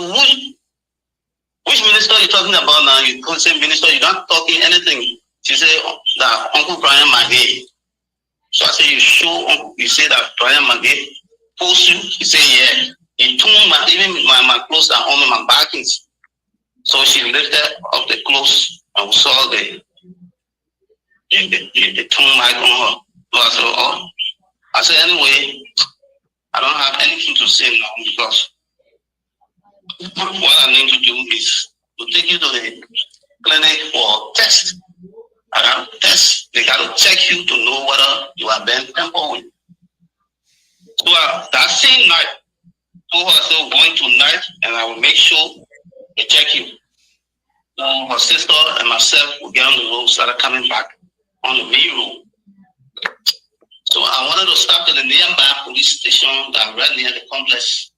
which minister you talking about now? You couldn't say minister, you're not talking anything. She said, that Uncle Brian Magay. So I said, you say that Brian Magay pushed you? He said, yeah. He took my clothes down on my backings. So she lifted up the clothes and we saw the tongue mic on her. So I said, oh. I said, anyway, I don't have anything to say now because what I need to do is to take you to the clinic for test. I got to test. They got to check you to know whether you have been tampered with. So that same night, told her, so going tonight, and I will make sure they check you. Her sister and myself will get on the road, started coming back on the main road. So I wanted to stop at the nearby police station that right near the complex.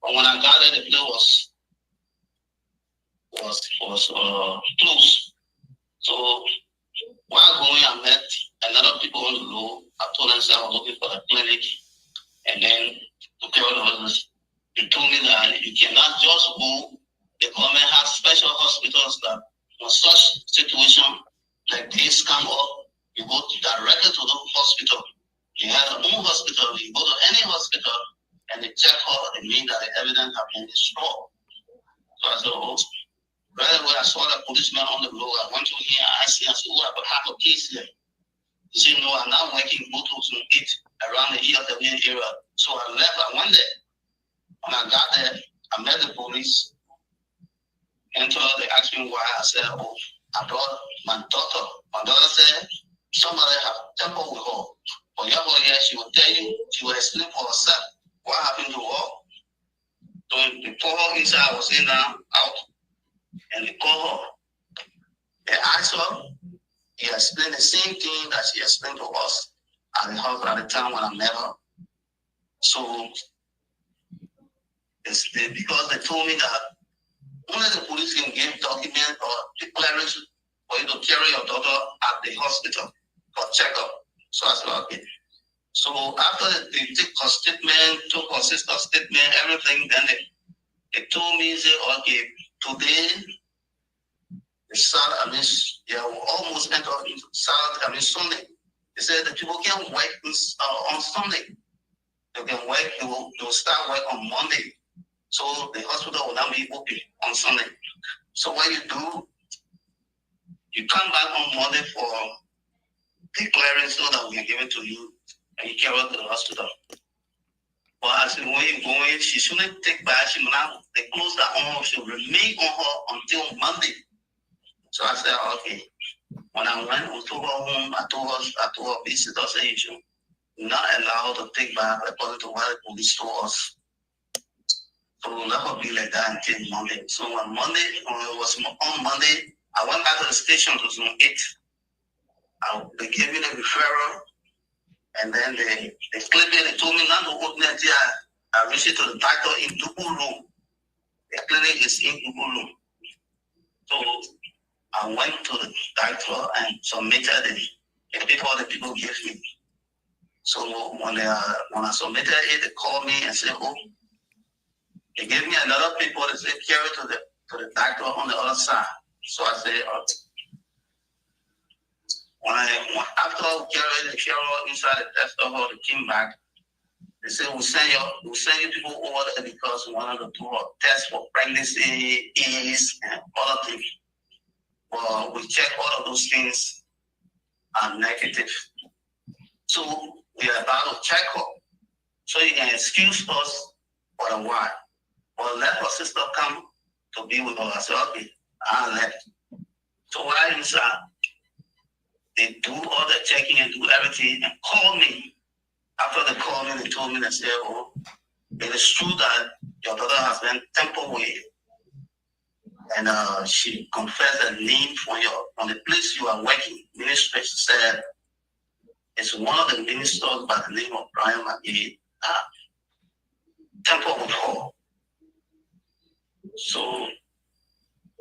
But when I got there, the place was closed. So while going, I met another people on the road. I told them I was looking for a clinic, and then to tell them, they told me that you cannot just go. The government has special hospitals that for such situation like this come up, you go directly to the hospital. You have your own hospital, you go to any hospital and they check her, they mean that the evidence have been destroyed. So I said, oh, right away I saw the policeman on the road. I went to him, I asked him, I said, oh, I have a case here. He said, no, I'm not working in 2008 around the ELW area. So I left, I went there. When I got there, I met the police. And so they asked me why. I said, oh, I brought my daughter. My daughter said, somebody have temper with her. But yeah, she will tell you, she will explain for herself what happened to her. So they pull her inside, I was in now, out, and they call her. They asked her, he explained the same thing that she explained to us at the house at the time when I met her. So because they told me that only the police can give document or declaration for you to carry your daughter at the hospital for checkup. So I said, okay. So after they took her statement, took her sister's statement, everything, then they told me, say, okay, today, will almost enter into Saturday, Sunday. They said that people can work on Sunday. They can work, they will start work on Monday. So the hospital will not be open on Sunday. So what you do, you come back on Monday for declaring so that we can give it to you and you carry it to the hospital. But as the way you're going, she shouldn't take back, they close that on, she'll remain on her until Monday. So I said, okay. When I went to her home, I told her visitor, say you should not allow her to take back according to what the police told us. So that would be like that until Monday. So on Monday, on Monday, I went back to the station to Zone 8. They gave me the referral, and then they clipped it. They told me not to open it until I reached it to the doctor in Dubu room. The clinic is in Dubu room. So I went to the doctor and submitted the paper the people gave me. So when I submitted it, they called me and said, oh, they gave me another paper that said carry to the doctor on the other side. So I said, okay. After carrying the Cheryl inside the test of her, they came back. They said we'll send you people over there because we wanted to do a test for pregnancy, AIDS, and other things. Well, we check all of those things are negative. So we are about to check her. So you can excuse us for for a while. Well, let her sister come to be with her. I said, okay, I left. So while inside, they do all the checking and do everything and call me. After they called me, they told me, they said, oh, it is true that your daughter has been tampered with. And she confessed the name from the place you are working. Ministry said it's one of the ministers by the name of Brian McGee tampered with her. So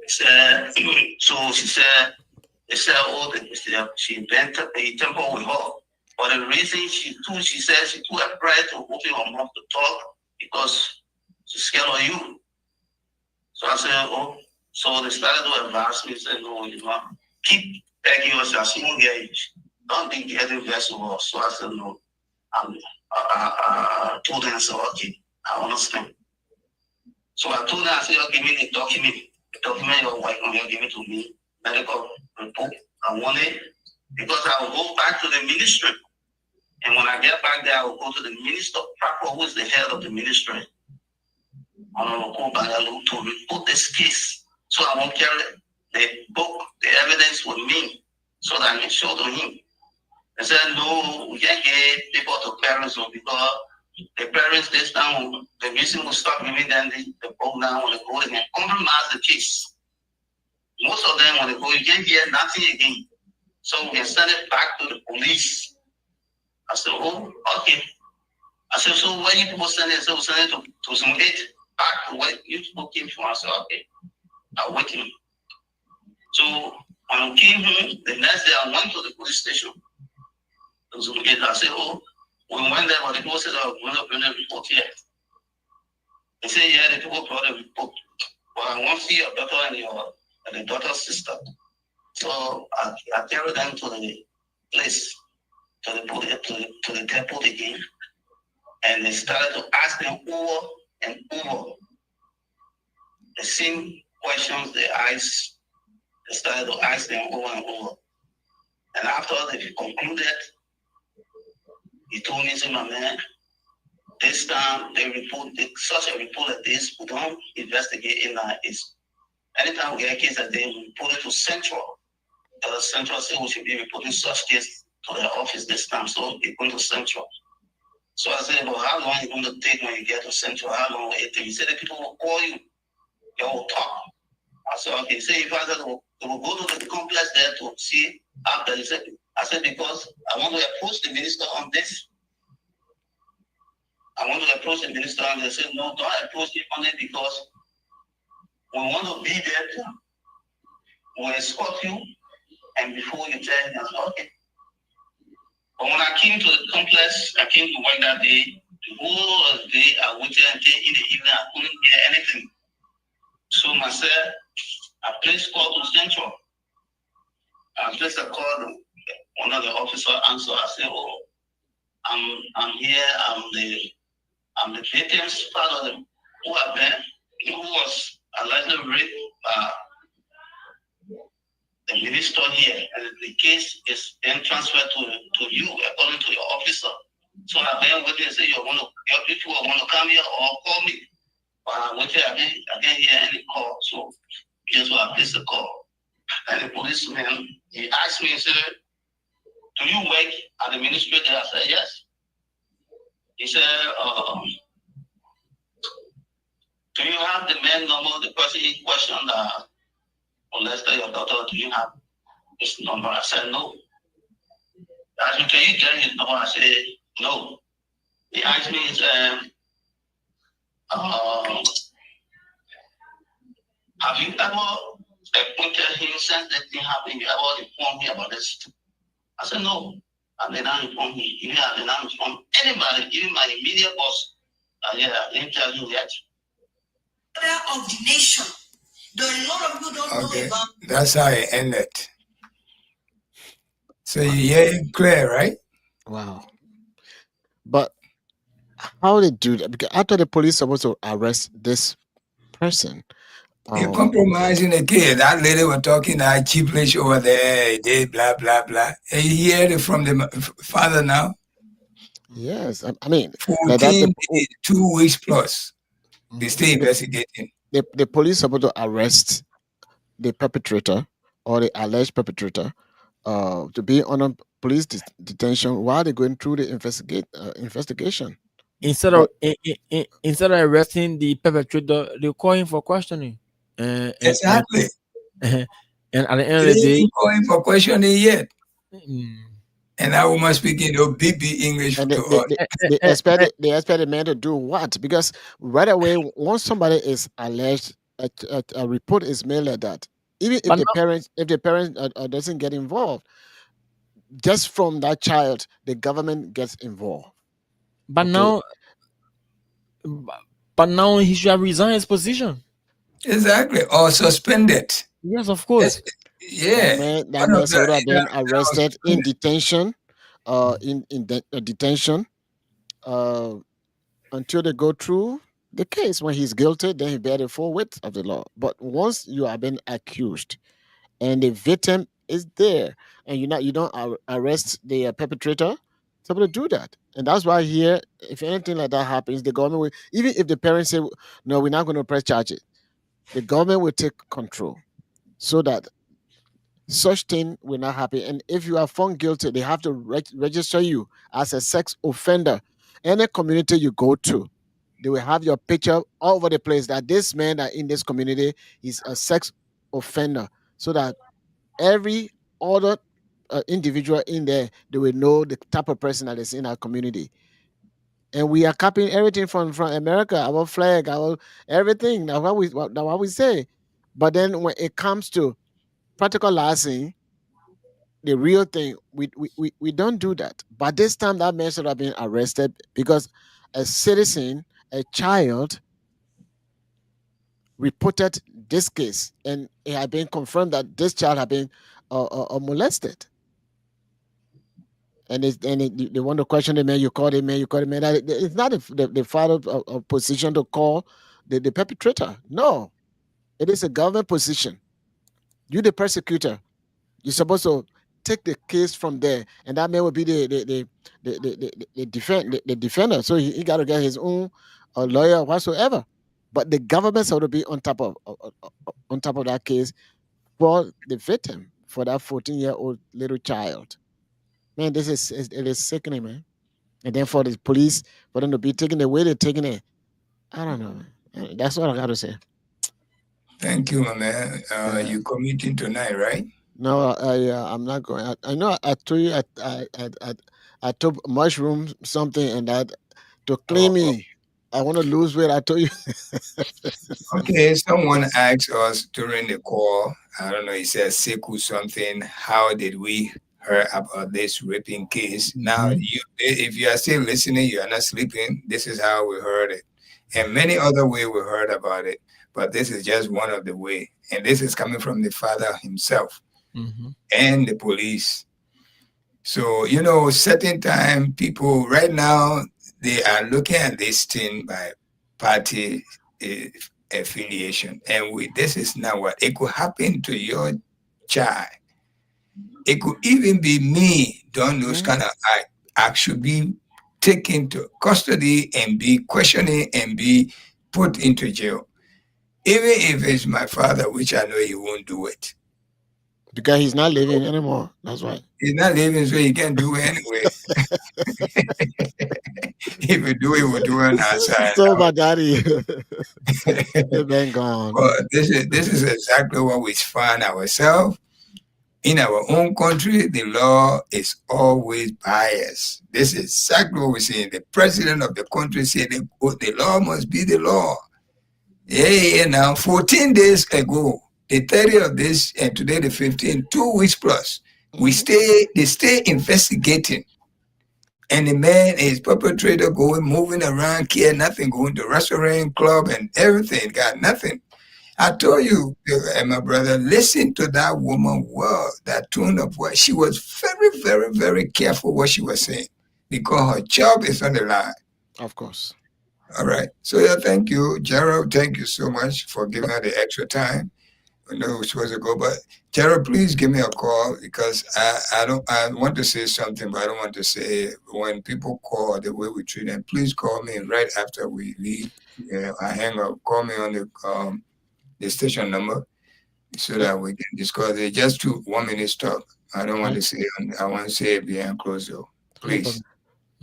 she said, she been tampered with her. But the reason she said she took a prayer to open her mouth to talk because she's scared of you. So I said, oh. So they started to advise me, said, no, you know, keep begging yourself. She won't get it. Don't be getting vexed with her. So I said, no. I told her, I said, okay, I understand. So I told her, I said, oh, give me the document. The document your wife will give it to me. Medical report. I want it because I will go back to the ministry. And when I get back there, I will go to the minister, proper, who is the head of the ministry. And I will go back to report this case. So I won't carry the book, the evidence with me, so that I can show to him. I said, no, we can't get people to parents because the parents this time, the reason will stop giving them the book now when they go in and compromise the case. Most of them, when they go, you can't hear nothing again. So we can send it back to the police. I said, oh, okay. I said, so where you people send it? So we send it to some aid back to where you people came from. I said, okay. I wait him. So when I came home, the next day I went to the police station. I said, oh, we went there, but the people said, oh, we're not bring a report here. They said, yeah, the people brought a report. But I want to see your daughter and the daughter's sister. So I carried them to the place, to the temple again. And they started to ask them over and over the same questions they started to ask them over and over. And after they concluded, he told me, say, my man, this time they report such a report like this, we don't investigate in that. Anytime we get a case that they report it to Central, the Central said we should be reporting such case to their office this time, so they're going to Central. So I said, well, how long are you going to take when you get to Central? How long will it take? He said, the people will call you. They will talk. I said, okay. Say, if I said, they will go to the complex there to see after. He said, I said, because I want to approach the minister on this. I want to approach the minister and they said, no, don't approach him on it because we want to be there. We'll escort you. And before you tell him, I said, okay. But when I came to the complex, I came to work that day. The whole day, I waited until in the evening, I couldn't hear anything. So myself, I placed call to Central. I placed a call. One of the officers answered. I said, "Oh, I'm here. I'm the victim's father who was allegedly raped by the minister here, and the case is then transferred to you according to your officer. So I've been waiting and say your people are going to come here or call me. But I waited, I didn't hear any call. So guess what? I placed the call. And the policeman, he asked me, he said, do you work at the ministry there? I said, yes. He said, do you have the man number, the person in question that molested your daughter? Do you have his number? I said, no. He asked me, can you get his number? I said, no. He asked me, he said, have you ever appointed him since that thing happened? You ever informed me about this? I said, no. And they not informed me. Even I did not inform anybody, even my immediate boss. Yeah, I didn't tell you yet. Of the nation. Though a lot of people don't know about. That's how it ended. So you hear it clear, right? Wow. But how they do that? Because after the police supposed to arrest this person. You're compromising the kid. That lady was talking that cheapish over there, they blah blah blah. And you hear it from the father now. Yes, I mean 14 days, 2 weeks plus. They still investigating. The police supposed to arrest the perpetrator or the alleged perpetrator to be on a police detention while they're going through the investigation. Instead of instead of arresting the perpetrator, they call him for questioning. Exactly. And at the end They of the day, didn't call him for questioning yet. mm, And I woman speaking BB English And to us. they expect the man to do what? Because right away, once somebody is alleged, a report is made like that. Even but if the parent doesn't get involved, just from that child, the government gets involved. but Okay. now, but now he should have resigned his position. Exactly. Or suspended. Yes, of course. Yeah. That One man of should have been that was arrested in suspended. detention, detention, until they go through the case. When he's guilty, then he bear the full weight of the law. But once you have been accused, and the victim is there, and you don't arrest the perpetrator, supposed to do that. And that's why here, if anything like that happens, the government will, even if the parents say no, we're not going to press charges, the government will take control so that such thing will not happen. And if you are found guilty, they have to register you as a sex offender. Any community you go to, they will have your picture all over the place that this man that in this community is a sex offender, so that every other individual in there, they will know the type of person that is in our community. And we are copying everything from America, our flag, our everything. That's what we say. But then when it comes to practical license, the real thing, we don't do that. But this time that man should have been arrested because a citizen, a child, reported this case, and it had been confirmed that this child had been molested. And they want to question the man. You call the man. It's not the father of position to call the perpetrator. No, it is a government position. You the persecutor. You're supposed to take the case from there, and that man will be the defender. So he got to get his own lawyer whatsoever. But the government ought to be on top of that case for the victim, for that 14-year-old little child. Man, it is sickening, man. And then for the police, for them to be taking the way they're taking it, I don't know, man. That's all I got to say. Thank you, my man. You commuting tonight, right? No, I'm not going. I know I told you I took mushroom something and that to clean me. I want to lose weight. I told you. Okay, someone asked us during the call, I don't know, he said Seku something, how did we hear about this raping case? Now, if you are still listening, you are not sleeping, this is how we heard it. And many other ways we heard about it, but this is just one of the way. And this is coming from the father himself and the police. So, certain time people right now, they are looking at this thing by party affiliation. And this is not what it could happen to your child. It could even be me doing those kind of acts should be taken to custody and be questioning and be put into jail. Even if it's my father, which I know he won't do it. Because he's not living anymore. That's why. He's not living, so he can't do it anyway. If we do it, we'll do it outside. So my daddy, they've been gone. But this is exactly what we find ourselves. In our own country, the law is always biased. This is exactly what we're saying. The president of the country said the law must be the law. Yeah, now 14 days ago, the 30th of this, and today the 15th, 2 weeks plus, they stay investigating. And the man is perpetrator moving around, care nothing, going to restaurant, club, and everything, got nothing. I told you, my brother, listen to that woman word, that tone of voice. She was very, very, very careful what she was saying because her job is on the line. Of course. All right. So, thank you, Gerald. Thank you so much for giving her the extra time. know we're supposed to go, but Gerald, please give me a call because I want to say something, but I don't want to say it. When people call the way we treat them. Please call me right after we leave. Yeah, I hang up. Call me on the station number so that we can discuss it. Just 1 minute talk. I don't want to say. I want to say it behind closed door. Please.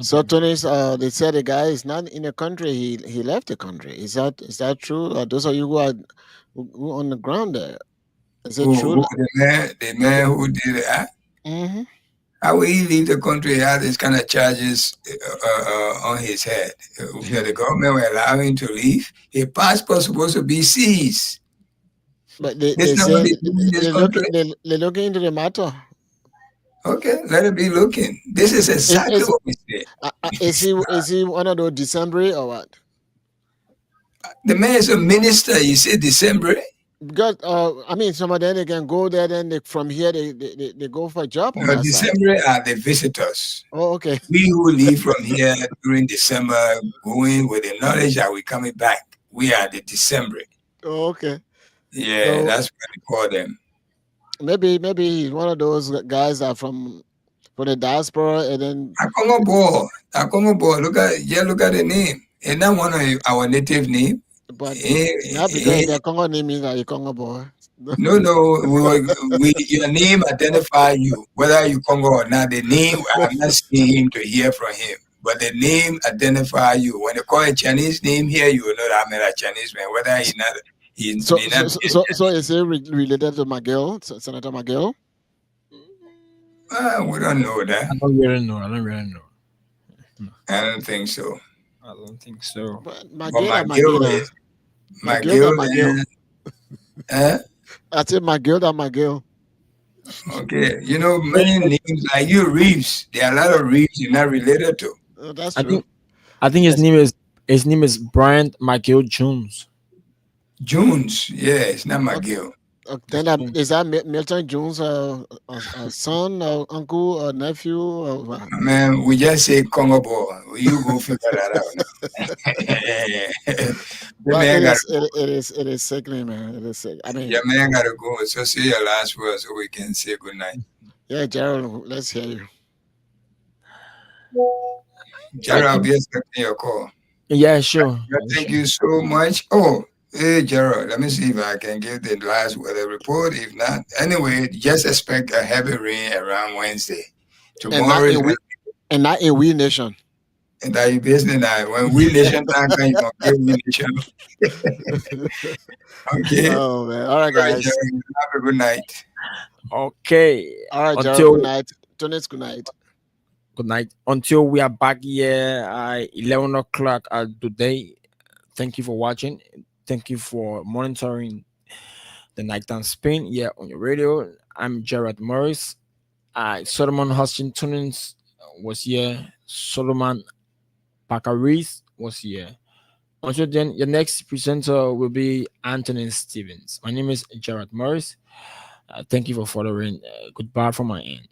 So Tony, they said the guy is not in the country. He left the country. Is that true? Those of you who are on the ground there, is it true? The man who did it? Mm-hmm. How will he leave the country? He had this kind of charges on his head. The government will allow him to leave. His passport supposed to be seized. But they're looking into the matter. Okay, let it be looking. This is exactly what we said. Is he one of those December or what? The man is a minister. You say December? Because I mean, some of them they can go there. Then from here they go for a job. No, December are the visitors. Oh, okay. We who leave from here during December, going with the knowledge that we're coming back. We are the December. Oh, okay. Yeah, so, that's what we call them. Maybe he's one of those guys that from the diaspora and then Akongo boy. Look at the name. It's not one of our native name. But not because the Congo name is a Congo boy. No. Your name identify you, whether you Congo or not. The name, I'm not seeing him to hear from him. But the name identify you. When they call a Chinese name here, you will know that I'm a Chinese man. Whether he's not. So is he related to McGill, Senator McGill? We don't know that. I don't really know. I don't think so. But McGill. I said McGill. Okay, many names like you, Reeves. There are a lot of Reeves you're not related to. Oh, that's true. I think his name is Brian McGill Jones. Jones, yeah, it's not McGill. Then is that Milton Jones, a son, or uncle, or nephew? Or... Man, we just say Congo boy. You go figure that out. It is sickening, man. It is sick. I mean, yeah, man, gotta go. So say your last words so we can say good night. Yeah, Gerald, let's hear you. Gerald, I'll be expecting your call. Yeah, sure. Thank you so much. Oh. Hey, Gerald, let me see if I can give the last weather report. If not, anyway, just expect a heavy rain around Wednesday. Tomorrow and not in We Nation. And that you business now. When We Nation time, you can get We Nation. Okay. Oh, man. All right, guys. Have a good night. Okay. All right, Gerald. Good night. Tonight's good night. Good night. Until we are back here at 11 o'clock today. Thank you for watching. Thank you for monitoring the Nighttime Spin here on your radio. I'm Gerard Morris. Solomon Hutchinson was here. Solomon Pakaris was here. Until then, your next presenter will be Anthony Stevens. My name is Gerard Morris. Thank you for following. Goodbye from my end.